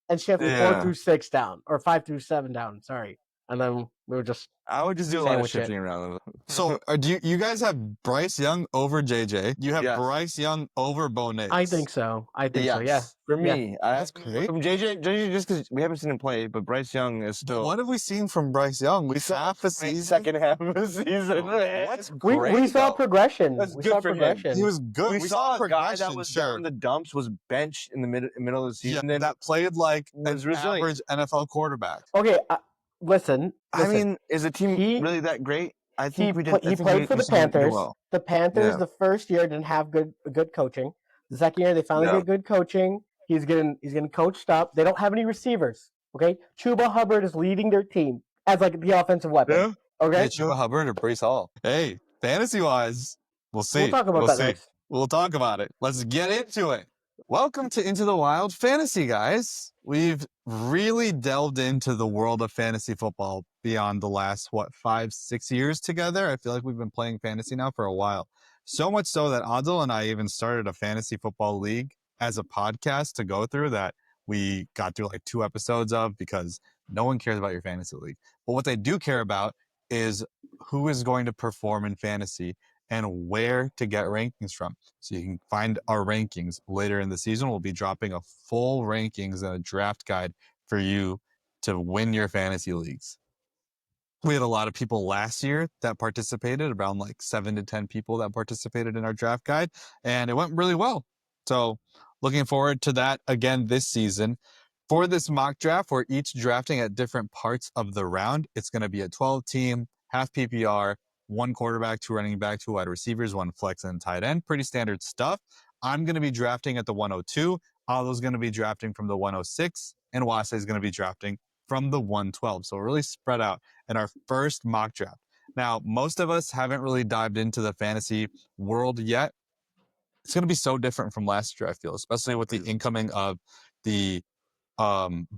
and shift 4 Yeah. through 6 down, or 5 through 7 down. Sorry, and then we were just I would just do a lot of Sandwich it. shifting around. So do you guys have Bryce Young over JJ? You have Yes. Bryce Young over Bo Nix. I think so. Yeah. For Yeah. me, That's great. From JJ just because we haven't seen him play, but Bryce Young is still What have we seen from Bryce Young? We saw half a season. second half of the season. That's We great, saw though. progression. That's we good saw for him. progression. He was good. We saw a guy progression, that was sure. down in the dumps, was benched in the middle of the Yeah, season. Then that played like was an resilient. average NFL quarterback. Okay, listen. I mean, is the team He- really that great? I he think we did. he played for the Panthers. Well. The Panthers, Yeah. the first year, didn't have good coaching. The second year, they finally No. get good coaching. He's getting coached up. They don't have any receivers. Okay, Chuba Hubbard is leading their team as like the offensive weapon. Yeah. Okay, Hey, Chuba Hubbard or Breece Hall? Hey, fantasy-wise, we'll see. we'll talk about that next. We'll talk about it. Let's get into it. Welcome to Into the Wild Fantasy, guys. We've really delved into the world of fantasy football beyond the last, 5, 6 years together. I feel like we've been playing fantasy now for a while. So much so that Adil and I even started a fantasy football league as a podcast to go through that we got through like 2 episodes of, because no one cares about your fantasy league. But what they do care about is who is going to perform in fantasy and where to get rankings from. So you can find our rankings later in the season. We'll be dropping a full rankings and a draft guide for you to win your fantasy leagues. We had a lot of people last year that participated, around like 7 to 10 people that participated in our draft guide, and it went really well. So looking forward to that again this season. For this mock draft, we're each drafting at different parts of the round. It's going to be a 12-team, half PPR, 1 quarterback, 2 running back, 2 wide receivers, 1 flex and tight end. Pretty standard stuff. I'm going to be drafting at the 102. Aldo's going to be drafting from the 106, and Wase is going to be drafting from the 112. So we're really spread out in our first mock draft. Now, most of us haven't really dived into the fantasy world yet. It's going to be so different from last year, I feel, especially with the incoming of the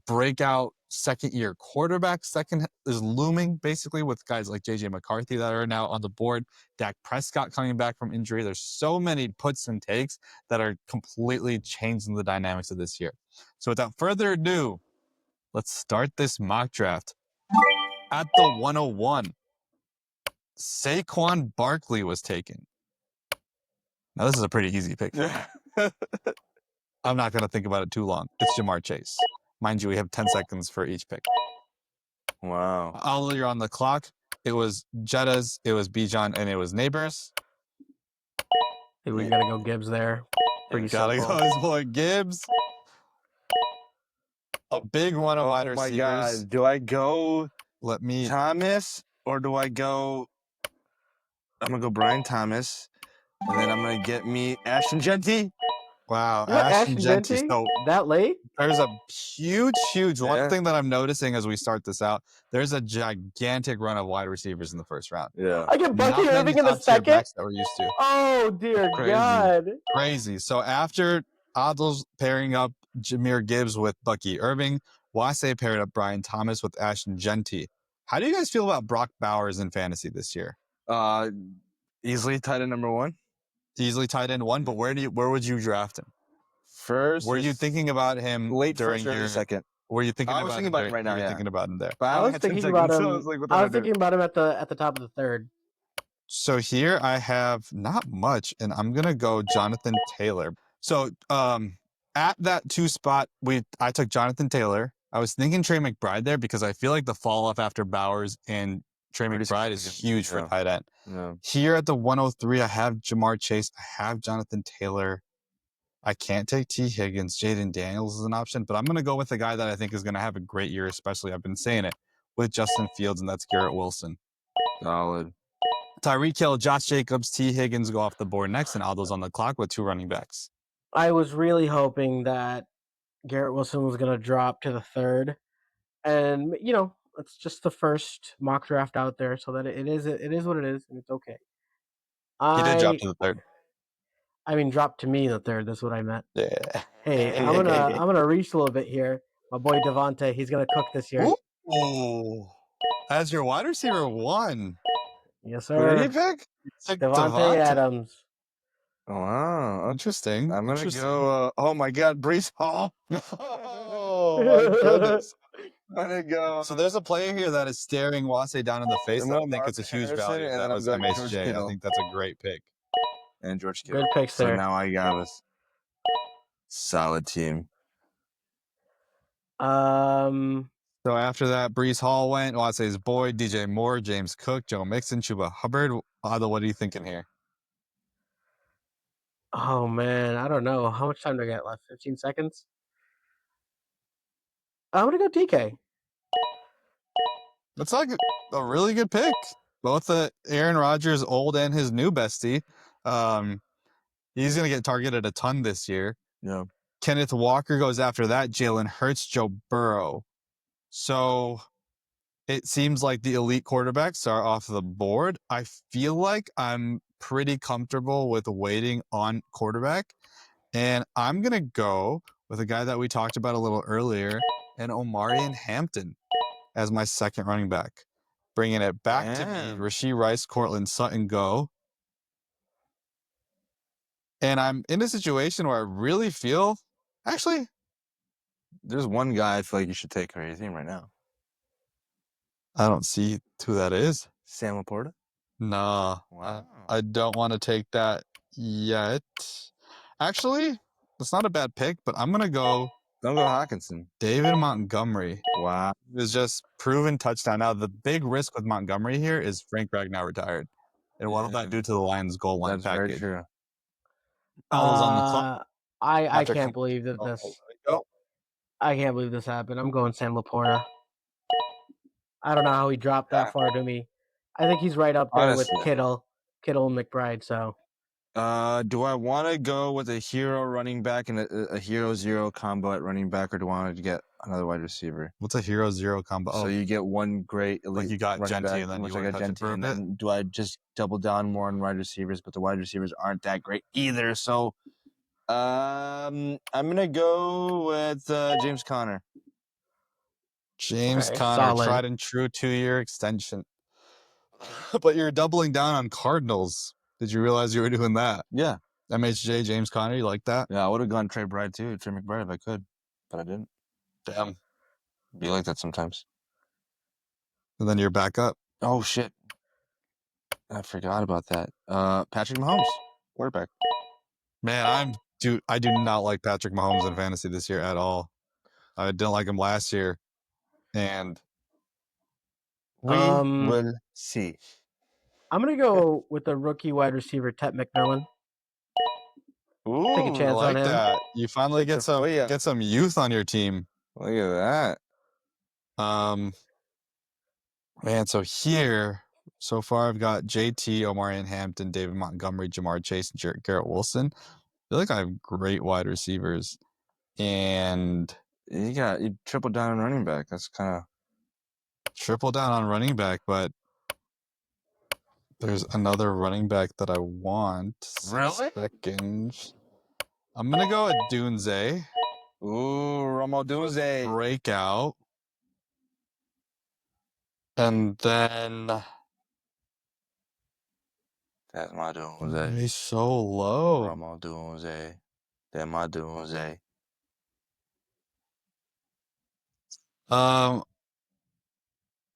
breakout second-year quarterback. Second is looming, basically, with guys like JJ McCarthy that are now on the board. Dak Prescott coming back from injury. There's so many puts and takes that are completely changing the dynamics of this year. So without further ado, let's start this mock draft. At the 101, Saquon Barkley was taken. Now, this is a pretty easy pick. I'm not going to think about it too long. It's Jamar Chase. Mind you, we have 10 seconds for each pick. Wow. All you're on the clock. It was Jettas, it was Bijan, and it was Neighbors. Hey, we gotta go Gibbs there. Pretty Gotta simple. go his boy Gibbs. A big one of wide Oh my receivers. God. Do I go Let me. Thomas or do I go? I'm gonna go Brian Thomas, and then I'm gonna get me Ashton Genty. Wow, You got Ashton Ashton Genty. Genty? So That late? there's a huge one Yeah. thing that I'm noticing as we start this out. There's a gigantic run of wide receivers in the first round. Yeah. I get Bucky Not many Irving in the top tier second. backs that we're used to. Oh dear Crazy. God! Crazy. So after Adil's pairing up Jahmyr Gibbs with Bucky Irving, Wase paired up Brian Thomas with Ashton Genty. How do you guys feel about Brock Bowers in fantasy this year? Easily tight end number 1. Easily tight end 1, but where would you draft him? First. Were you thinking about him late during first or your second? Were you thinking I about was thinking him about during- it right now, you were yeah. thinking about him there. But I only was had 10 thinking about seconds, him. so I was like, what I do was do? thinking about him at the top of the third. So here I have not much, and I'm gonna go Jonathan Taylor. So at that 2 spot, I took Jonathan Taylor. I was thinking Trey McBride there because I feel like the fall off after Bowers and Trey Pretty McBride is significant, huge for yeah. tight end. Yeah. Here at the 103, I have Jamar Chase. I have Jonathan Taylor. I can't take T. Higgins. Jaden Daniels is an option, but I'm going to go with a guy that I think is going to have a great year, especially, I've been saying it, with Justin Fields, and that's Garrett Wilson. Solid. Tyreek Hill, Josh Jacobs, T. Higgins go off the board next, and Aldo's on the clock with 2 running backs. I was really hoping that Garrett Wilson was going to drop to the 3rd, and it's just the first mock draft out there, so that it is what it is, and it's okay. He did drop to the 3rd. I mean, drop to me the 3rd. That's what I meant. Yeah. Hey, I'm gonna reach a little bit here. My boy Devontae, he's gonna cook this year. Ooh. As your wide receiver 1. Yes, Who did sir. he pick? Devontae Adams. Oh, wow. Interesting. I'm going to Interesting. go, oh my God, Breece Hall. Oh, my goodness. I'm going to go. So there's a player here that is staring Wase down in the face. I'm that I going think Mark it's a huge Harrison, value. and That then I'm was going George MHJ. I Kittle. think that's a great pick. And George Kittle. Good picks So there. now I got a solid team. So after that, Breece Hall went, Wase's boy, DJ Moore, James Cook, Joe Mixon, Chuba Hubbard. Aldo, what are you thinking here? Oh man, I don't know. How much time do I get left? 15 seconds? I'm gonna go TK. That's like a really good pick. Both Aaron Rodgers, old, and his new bestie. He's going to get targeted a ton this year. Yeah. Kenneth Walker goes after that. Jalen Hurts, Joe Burrow. So it seems like the elite quarterbacks are off the board. I feel like I'm pretty comfortable with waiting on quarterback. And I'm going to go with a guy that we talked about a little earlier, and Omarion Hampton as my second running back. Bringing it back to me, Rashee Rice, Cortland Sutton go. And I'm in a situation where I really feel, actually, there's one guy I feel like you should take on your team right now. I don't see who that is. Sam Laporta? Nah. Wow. I don't want to take that yet. Actually, that's not a bad pick, but I'm going to go Don't go Hawkinson. David Montgomery. Wow. It was just proven touchdown. Now, the big risk with Montgomery here is Frank Ragnow retired. And what will that do to the Lions' goal line That's package? very true. Aldo's on the clock. I can't believe that I can't believe this happened. I'm going Sam Laporta. I don't know how he dropped that far to me. I think he's right up there Honestly. with Kittle and McBride. So, do I want to go with a hero running back and a hero zero combo at running back, or do I want to get another wide receiver? What's a hero zero combo? So you get one great elite like you got running Genti back, and then which you I went got touch it Genti, for a and bit? then do I just double down more on wide receivers? But the wide receivers aren't that great either. So, I'm gonna go with James Conner. James Okay, Conner, solid. tried and true 2-year extension. But you're doubling down on Cardinals. Did you realize you were doing that? Yeah. MHJ, James Conner, you like that? Yeah, I would have gone Trey McBride if I could, but I didn't. Damn. Be like that sometimes. And then you're back up. Oh shit. I forgot about that. Patrick Mahomes, quarterback. Man, I do not like Patrick Mahomes in fantasy this year at all. I didn't like him last year. And We will see. I'm gonna go with the rookie wide receiver Ted McMillan. Ooh, Take a I chance like on him. that. You finally get some youth on your team. Look at Man, so here, so far I've got JT, Omarion Hampton, David Montgomery, Jamar Chase, and Garrett Wilson. I feel like I have great wide receivers. And that. You triple down on running back. That's kind of triple down on running back, but there's another running back that I want. Really? Seconds. I'm gonna go with Dunze. Ooh, Romo Dunze. Breakout. And then That's my Dunze. he's so low. Romo Dunze. That's my Dunze.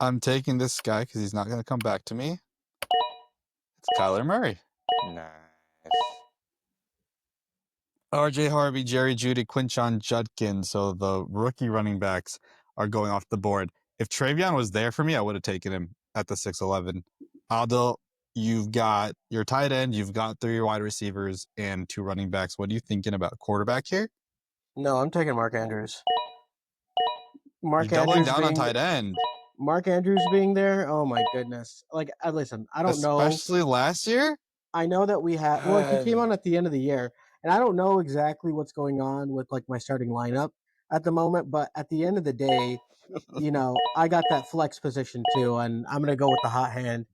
I'm taking this guy because he's not going to come back to me. It's Kyler Murray. Nice. RJ Harvey, Jerry Jeudy, Quinshon Judkins. So the rookie running backs are going off the board. If Travion was there for me, I would have taken him at the 6'11". Aldo, you've got your tight end, you've got 3 wide receivers, and 2 running backs. What are you thinking about quarterback here? No, I'm taking Mark Andrews. You're Mark doubling Andrews down on being tight end, Mark Andrews being there. Oh my goodness! Like, listen, I don't know. especially last year. I know that we had. Well, he came on at the end of the year, and I don't know exactly what's going on with like my starting lineup at the moment. But at the end of the day, I got that flex position too, and I'm gonna go with the hot hand.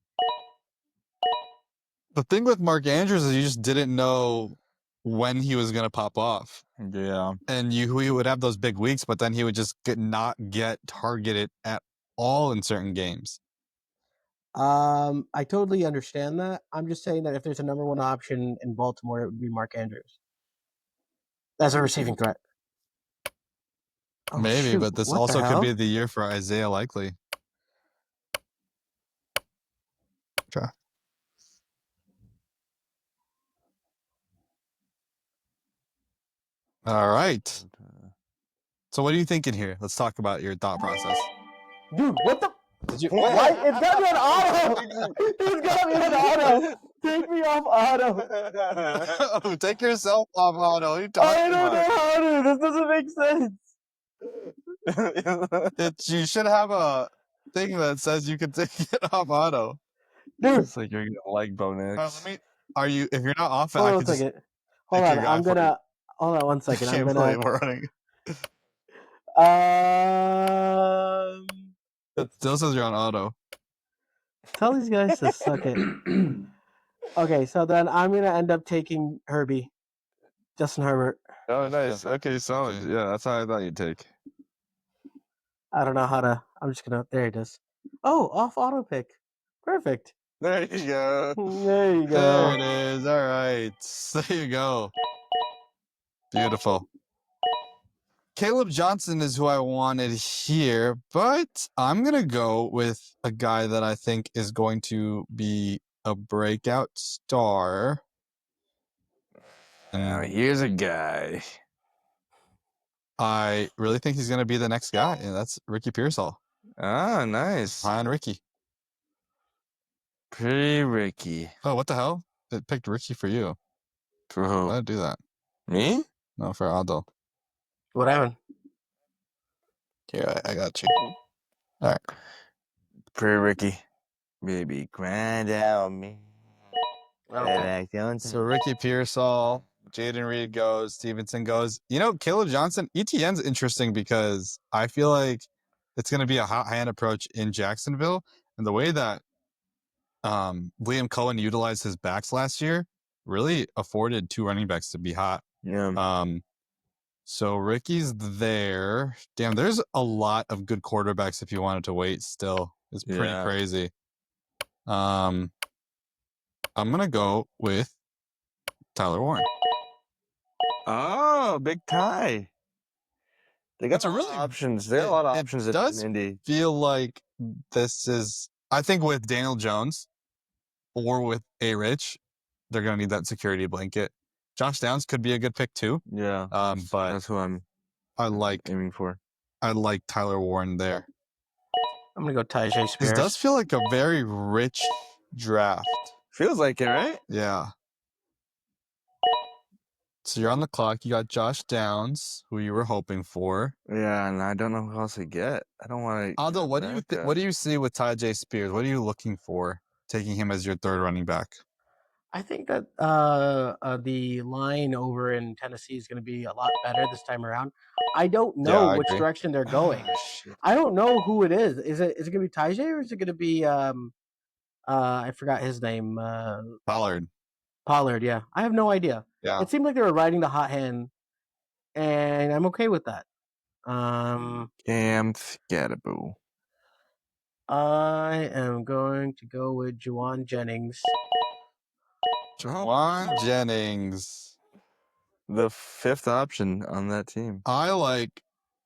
The thing with Mark Andrews is you just didn't know when he was going to pop off. Yeah. And he would have those big weeks, but then he would just not get targeted at all in certain games. I totally understand that. I'm just saying that if there's a number one option in Baltimore, it would be Mark Andrews as a receiving threat. Oh, Maybe, shoot. but this What the also could hell? be the year for Isaiah Likely. Okay. All right. So what are you thinking here? Let's talk about your thought process. Dude, what the? Did you? Why? It's got me on auto. It's got me on auto. Take me off auto. Take yourself off auto. What are you I talking don't know about? how to. This doesn't make sense. You should have a thing that says you can take it off auto. Dude, It's like you're gonna like bonus. Are you? If you're not off it, hold I on could a just second. Hold pick on. your guy I'm for you. gonna. Hold on one second. I'm Can't gonna. believe we're running. It still says you're on auto. Tell these guys to suck it. Okay, so then I'm gonna end up taking Herbie, Justin Herbert. Oh, nice. Okay, solid. Okay. Yeah, that's how I thought you'd take. I don't know how to. I'm just gonna. There it is. Oh, off auto pick. Perfect. There you go. There you There go. it is. All right. There you go. Beautiful. Caleb Johnson is who I wanted here, but I'm going to go with a guy that I think is going to be a breakout star. Now, here's a guy. I really think he's going to be the next guy, and that's Ricky Pearsall. Ah, nice. Hi on Ricky. Pretty Ricky. Oh, what the hell? It picked Ricky for you. For who? Why did it do that? Me? No, for Aldo. What happened? Here, I got you. All right. Pretty Ricky. Baby, grind out me. Okay. So Ricky Pearsall, Jaden Reed goes, Stevenson goes. Caleb Johnson, ETN's interesting because I feel like it's going to be a hot hand approach in Jacksonville. And the way that Liam Cohen utilized his backs last year really afforded 2 running backs to be hot. Yeah. So Ricky's there. Damn, there's a lot of good quarterbacks if you wanted to wait still. It's pretty crazy. I'm going to go with Tyler Warren. Oh, big tie. They got That's a really options. There are a lot of options in Indy. Feel like this is, I think with Daniel Jones or with A. Rich, they're going to need that security blanket. Josh Downs could be a good pick too. Yeah. But that's who I'm aiming for. I like Tyler Warren there. I'm gonna go Tajay Spears. This does feel like a very rich draft. Feels like it, right? Yeah. So you're on the clock. You got Josh Downs, who you were hoping for. Yeah, and I don't know who else to get. I don't want to. Aldo, what do you see with Tajay Spears? What are you looking for, taking him as your 3rd running back? I think that the line over in Tennessee is going to be a lot better this time around. I don't know which direction they're going. I don't know who it is. Is it going to be Tajay or is it going to be I forgot his name. Pollard. Pollard, yeah. I have no idea. Yeah. It seemed like they were riding the hot hand, and I'm okay with that. Cam Scatterboo. I am going to go with Juwan Jennings. Juwan Jennings. The 5th option on that team. I like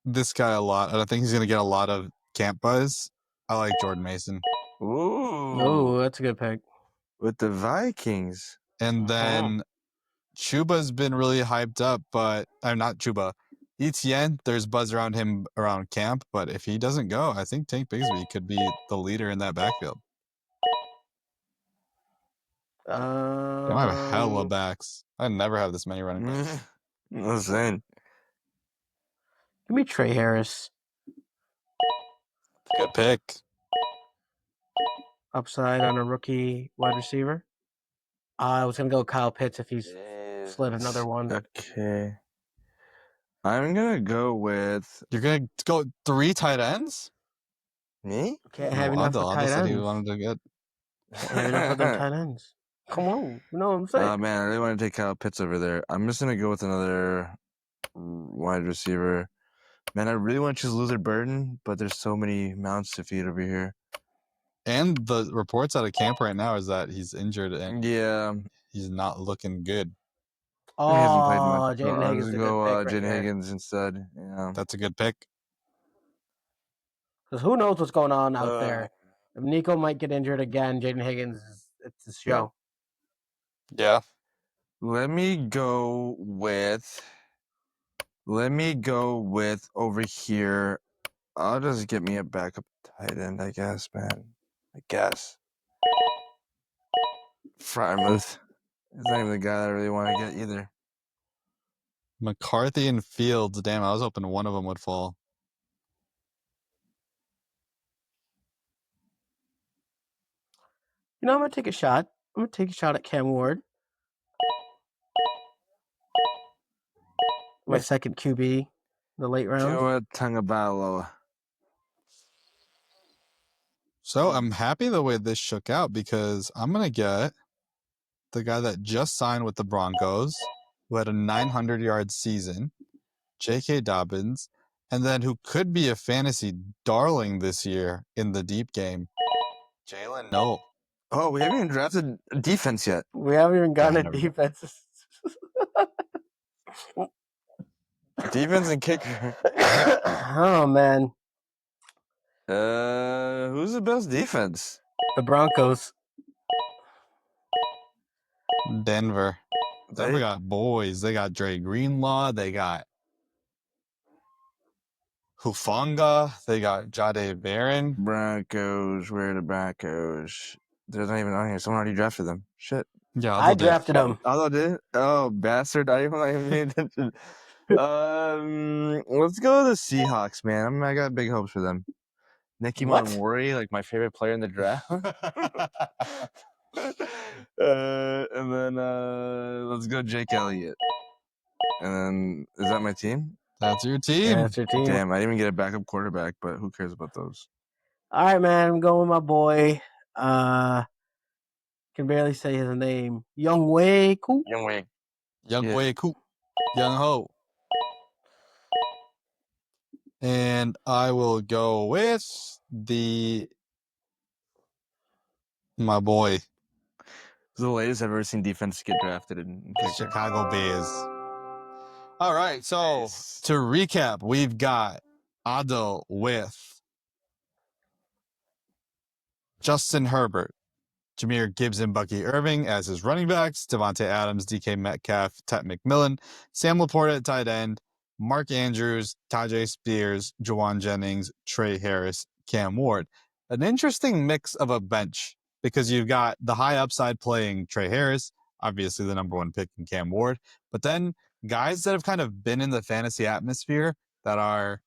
this guy a lot. I think he's going to get a lot of camp buzz. I like Jordan Mason. Ooh. Oh, that's a good pick. With the Vikings. And then Chuba's been really hyped up, but I'm not Chuba. Etienne, there's buzz around him around camp, but if he doesn't go, I think Tank Bigsby could be the leader in that backfield. They have hella backs. I never have this many running backs. Insane. Give me Trey Harris. Good pick. Upside on a rookie wide receiver. I was gonna go Kyle Pitts if he's slid another one. Okay. I'm gonna go with You're gonna go 3 tight ends? me. Can't have enough of tight said he ends. wanted to get. Can't have enough of them tight ends. Come on, you know what I'm saying? Man, I really want to take Kyle Pitts over there. I'm just gonna go with another wide receiver. Man, I really want to choose Loser Burden, but there's so many mouths to feed over here. And the reports out of camp right now is that he's injured and Yeah, he's not looking good. he hasn't played much. Oh, Jaden I'll Higgins just is a go good pick right Jaden here. Higgins instead. Yeah. That's a good pick. Because who knows what's going on out there? If Nico might get injured again, Jaden Higgins, it's his show. Yeah. Let me go with over here. I'll just get me a backup tight end, I guess, man. I guess. Frymouth. It's not even the guy that I really want to get either. McCarthy and Fields. Damn, I was hoping one of them would fall. You know, I'm going to take a shot. I'm going to take a shot at Cam Ward. My second QB in the late round. Tua Tagovailoa. So I'm happy the way this shook out because I'm going to get the guy that just signed with the Broncos, who had a 900-yard season, J.K. Dobbins, and then who could be a fantasy darling this year in the deep game, Jalen Noel. Oh, we haven't even drafted a defense yet. We haven't even gotten Yeah, a defense. Defense and kicker. Oh, man. Who's the best defense? The Broncos. Denver. Denver They- got boys. They got Dre Greenlaw. They got Hufanga. They got Jade Barron. Broncos. Where are the Broncos? They're not even on here. Someone already drafted them. Shit. Yeah, I drafted him. Although did? Oh, bastard! I even like paying attention. Let's go to the Seahawks, man. I got big hopes for them. Nicky What? Monwari, like my favorite player in the draft. And then let's go Jake Elliott. And then is that my team? That's your team. Yeah, that's your team. Damn, I didn't even get a backup quarterback, but who cares about those? All right, man. I'm going with my boy. Can barely say his name. Young Wei Koo. Young Wei. Young Yeah. Wei Koo. Young Ho. And I will go with my boy, This is the latest I've ever seen defense get drafted in kicker. Chicago Bears. All right, so Nice. to recap, we've got Ado with Justin Herbert, Jahmyr Gibbs and Bucky Irving as his running backs, Devontae Adams, DK Metcalf, Tet McMillan, Sam Laporta at tight end, Mark Andrews, Tajay Spears, Juwan Jennings, Trey Harris, Cam Ward. An interesting mix of a bench because you've got the high upside playing Trey Harris, obviously the number one pick in Cam Ward, but then guys that have kind of been in the fantasy atmosphere that are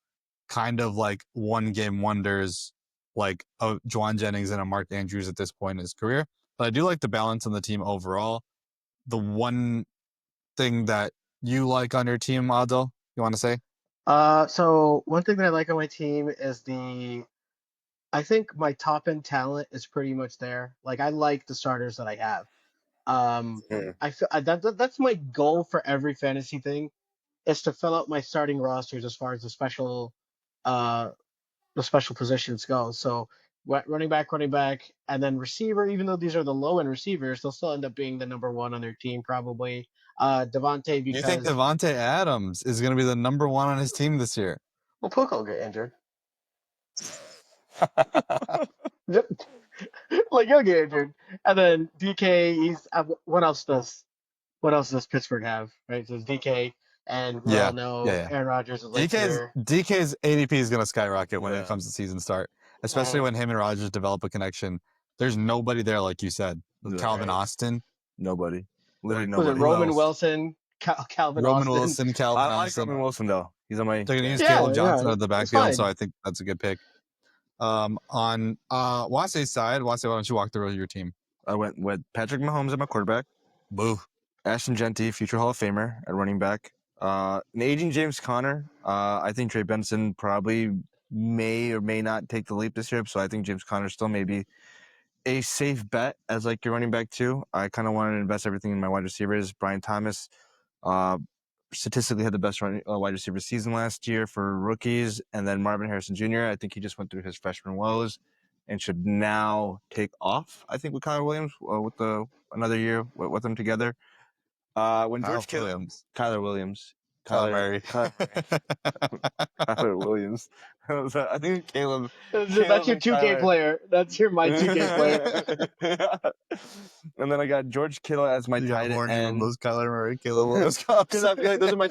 kind of like one game wonders, like a Juwan Jennings and a Mark Andrews at this point in his career. But I do like the balance on the team overall. The one thing that you like on your team, Ado, you want to say? So one thing that I like on my team is I think my top end talent is pretty much there. Like I like the starters that I have. I feel that's my goal for every fantasy thing is to fill out my starting rosters as far as the special positions go. So running back, and then receiver. Even though these are the low end receivers, they'll still end up being the number one on their team probably. Devontae because You think Devontae Adams is going to be the number one on his team this year? well, Puka will get injured. Like he'll get injured, and then DK. What else does Pittsburgh have? Right, so it's DK, And we all know yeah. Aaron Rodgers is like your... DK's ADP is going to skyrocket when Yeah. it comes to season start, especially when him and Rodgers develop a connection. There's nobody there, like you said. With Calvin Austin. Nobody. Literally Was nobody. it Roman Wilson, Calvin Roman Austin? Wilson, Calvin I like Austin. Roman Wilson, though. He's on my... They're going to use Yeah, Caleb Johnson yeah, at the it's backfield, so fine. I think that's a good pick. On Wase's side, Wase, why don't you walk through your team? I went with Patrick Mahomes at my quarterback. Boo. Ashton Genty, future Hall of Famer at running back. An aging James Conner. I think Trey Benson probably may or may not take the leap this year, so I think James Conner still may be a safe bet as like your running back too. I kind of wanted to invest everything in my wide receivers. Brian Thomas statistically had the best wide receiver season last year for rookies, and then Marvin Harrison Jr. I think he just went through his freshman woes and should now take off. I think with Kyler Williams with another year with them together. When George Kyler Williams. Kyler Williams. I think Caleb. That's your 2K player. That's my 2K player. And then I got George Kittle as my tight end. Those Kyler Murray, Caleb Williams Because I feel like those are my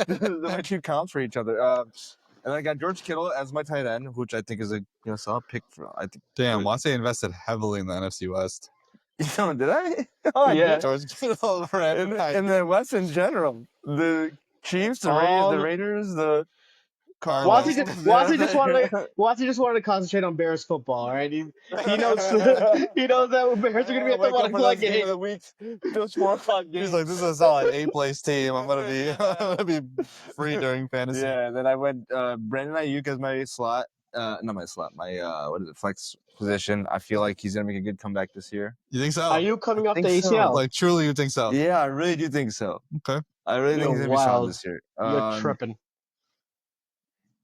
two comps for each other. And I got George Kittle as my tight end, which I think is a solid pick for. I think. Damn, Wase invested heavily in the NFC West. Did I? Oh, yeah. George Kittle in the West in general, the Chiefs, the Raiders, the Cardinals. Wase just wanted to concentrate on Bears football. All right, he knows he knows that Bears are going to be at the 1 o'clock game. Those 4 o'clock games. He's like, this is a solid 8th-place team. I'm gonna be free during fantasy. Yeah, and then I went Brandon Ayuk as my slot. Not my slot. My flex position. I feel like he's gonna make a good comeback this year. You think so? Are you coming off the ACL? So. Like, truly, you think so? Yeah, I really do think so. Okay. I really think he's gonna be solid this year. You're tripping.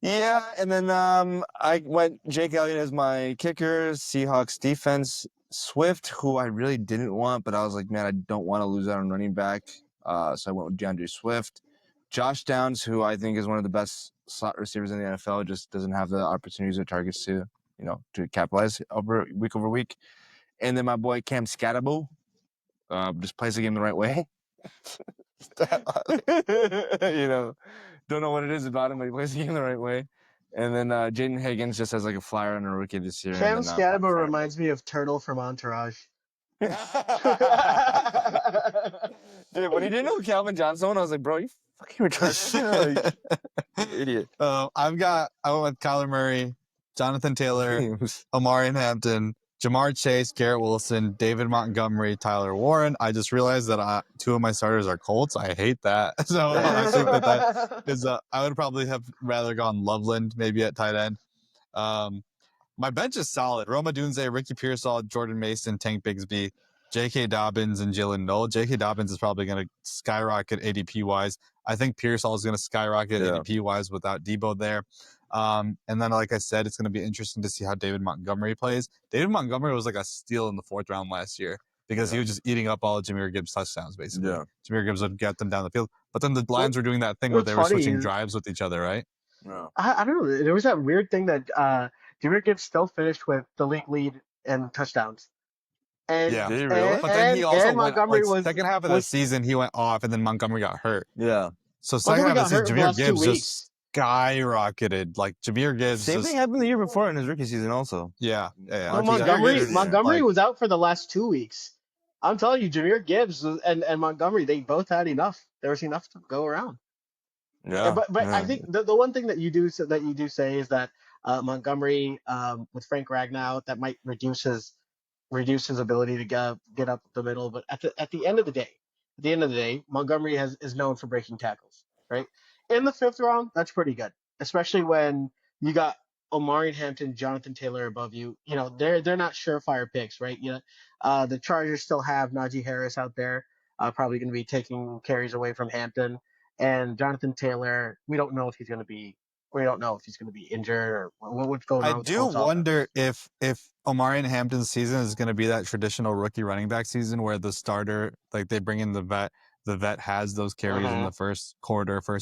Yeah, and then I went Jake Elliott as my kicker. Seahawks defense. Swift, who I really didn't want, but I was like, man, I don't want to lose out on running back. So I went with DeAndre Swift. Josh Downs, who I think is one of the best slot receivers in the NFL, just doesn't have the opportunities or targets to capitalize over week. And then my boy Cam Scatterbo just plays the game the right way. Don't know what it is about him, but he plays the game the right way. And then Jaden Higgins just has like a flyer on a rookie this year. Cam Scatterbo reminds me of Turtle from Entourage. Dude, when he didn't know Calvin Johnson, I was like, bro, you fucking retarded. Like, idiot. I went with Kyler Murray, Jonathan Taylor, Omari Hampton, Jamar Chase, Garrett Wilson, David Montgomery, Tyler Warren. I just realized that 2 of my starters are Colts. I hate that. So I think that is I would probably have rather gone Loveland maybe at tight end. My bench is solid. Roma Dunze, Ricky Pearsall, Jordan Mason, Tank Bigsby, J.K. Dobbins, and Jalen Noel. J.K. Dobbins is probably going to skyrocket ADP-wise. I think Pearsall is going to skyrocket ADP-wise without Debo there. And then, like I said, it's going to be interesting to see how David Montgomery plays. David Montgomery was like a steal in the 4th round last year because he was just eating up all of Jameer Gibbs' touchdowns, basically. Yeah. Jameer Gibbs would get them down the field. But then the Lions were doing that thing where they were switching drives with each other, right? No. I don't know. There was that weird thing that Jameer Gibbs still finished with the league lead in touchdowns. And, yeah, did he really? But then he also went, Montgomery was second half of the season he went off, and then Montgomery got hurt. Yeah. So second half of the season, Jameer Gibbs just skyrocketed. Like Jameer Gibbs. Same thing happened the year before in his rookie season, also. Yeah. Well, Montgomery was out for the last 2 weeks. I'm telling you, Jameer Gibbs and Montgomery, they both had enough. There was enough to go around. Yeah. But I think the one thing that you do say is that Montgomery with Frank Ragnow, that might reduce his ability to get up the middle. But at the end of the day, Montgomery is known for breaking tackles, right? In the 5th round, that's pretty good, especially when you got Omari Hampton, Jonathan Taylor above you. You know, they're not surefire picks, right? You know, the Chargers still have Najee Harris out there, probably going to be taking carries away from Hampton, and Jonathan Taylor. We don't know if he's going to be injured or what's going on. I do wonder if Omari and Hampton's season is going to be that traditional rookie running back season where the starter, like they bring in the vet. The vet has those carries in the first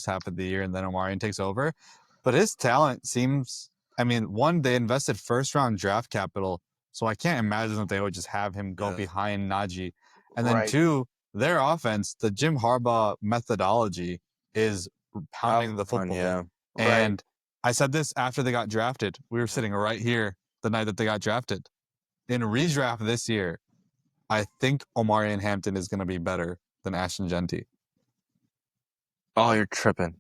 half of the year, and then Omarion takes over. But his talent seems, I mean, one, they invested 1st-round draft capital, so I can't imagine that they would just have him go behind Najee. And then 2, their offense, the Jim Harbaugh methodology is pounding the fun, football. yeah. And I said this after they got drafted. We were sitting right here the night that they got drafted. In redraft this year, I think Omarion Hampton is going to be better than Ashton Genty. Oh, you're tripping.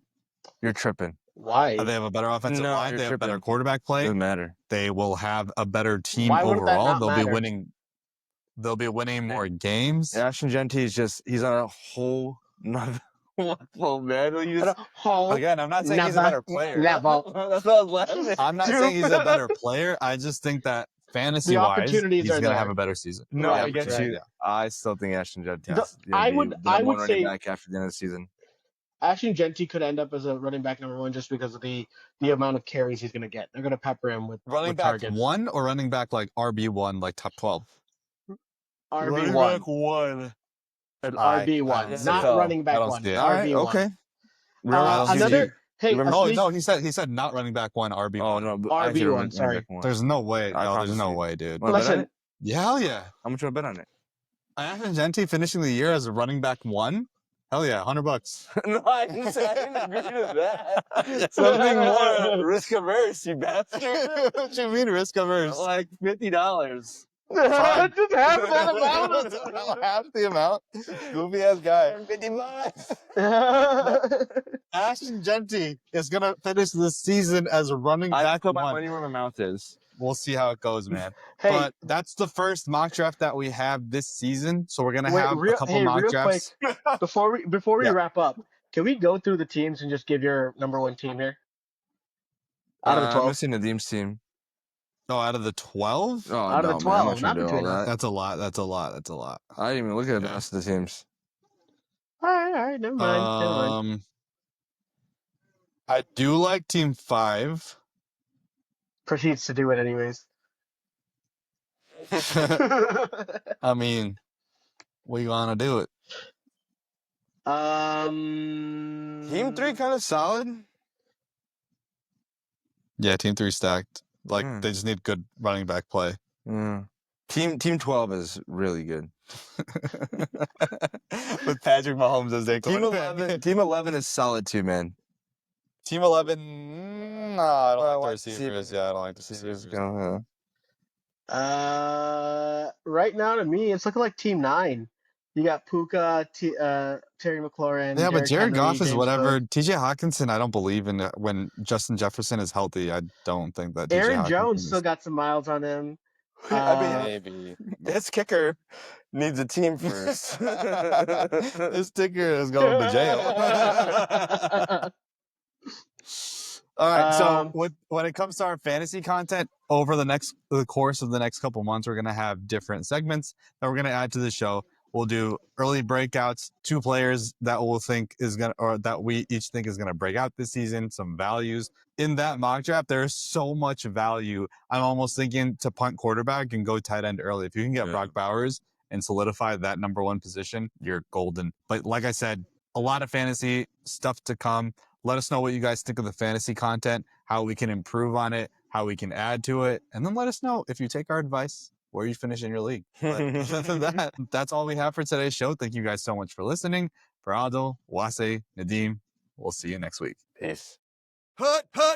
You're tripping. Why? They have a better offensive line. you're They have better tripping. quarterback play. Doesn't matter. They will have a better team Why wouldn't that overall. not They'll matter? be winning. They'll be winning more games. Ashton Genty is he's on a whole nother level, man. Again, I'm not saying he's a better player. That's what I was laughing. I'm not saying he's a better player. I just think that fantasy wise, opportunities he's are going to there. have a better season. No, Right, I get right. you. I still think Ashton Genty The- is I be would- the I number would one say- running back after the end of the season. Ashton Genty could end up as a running back number 1 just because of the amount of carries he's going to get. They're going to pepper him with Running back targets. 1 or running back like RB1, like top 12? Running RB1. back 1. An I RB1, don't not see it. running back I don't 1. see it. All right, RB1. okay. I don't see it. Hey, Remember- Oh Asleep- no, he said not running back 1, RB1. Oh no, but RB1, I see running sorry. back 1. There's no way. I No, there's promise no you. way, dude. Wanna bet on Listen, it? Yeah, hell yeah. How much you want to bet on it? Ashton Genty finishing the year as a running back 1? Hell yeah, $100. No, I didn't agree to that. Something more risk averse, you bastard. What you mean risk averse? Like $50. Fine. just half that amount. Half the amount. Goofy ass guy. $50. Ashton Genty is gonna finish this season as a running I back put my 1. money where my mouth is. We'll see how it goes, man. Hey, But that's the first mock draft that we have this season. So we're gonna Wait, have real- a couple hey, mock real drafts. before we Yeah. wrap up, can we go through the teams and just give your number 1 team here? Out of the I'm 12? missing Nadim's team. Oh, out of the 12? Oh, Out of the no, 12, man, I'm not not trying to do all between us. that. That's a lot. That's a lot. That's a lot. I didn't even look at the Yeah. rest of the teams. All right, never mind. I do like Team 5. Proceeds to do it anyways. I mean, we gonna do it. Team 3 kind of solid. Yeah, Team 3 stacked. Like Mm. they just need good running back play. Mm. Team 12 is really good. With Patrick Mahomes as their Team quarterback. 11, Team 11 is solid too, man. Team 11. No, I don't like the receivers. Yeah, I don't like the Receivers receivers. go, Right now to me, it's looking like Team 9. You got Puka, Terry McLaurin. Yeah, but Derrick Jared Henry, Goff is James whatever. Cook. TJ Hawkinson, I don't believe in when Justin Jefferson is healthy. I don't think that. TJ Aaron Hawkinson Jones is- still got some miles on him. I mean, maybe. this kicker needs a team first. This ticker is going to jail. All right. So when it comes to our fantasy content over the course of the next couple months, we're going to have different segments that we're going to add to the show. We'll do early breakouts, 2 players that we each think is gonna break out this season, some values. In that mock draft, there's so much value. I'm almost thinking to punt quarterback and go tight end early. If you can get Brock Bowers and solidify that number 1 position, you're golden. But like I said, a lot of fantasy stuff to come. Let us know what you guys think of the fantasy content, how we can improve on it, how we can add to it, and then let us know if you take our advice, where you finish in your league. But other than that's all we have for today's show. Thank you guys so much for listening. For Adil, Wase, Nadim, we'll see you next week. Peace. Hut, hut.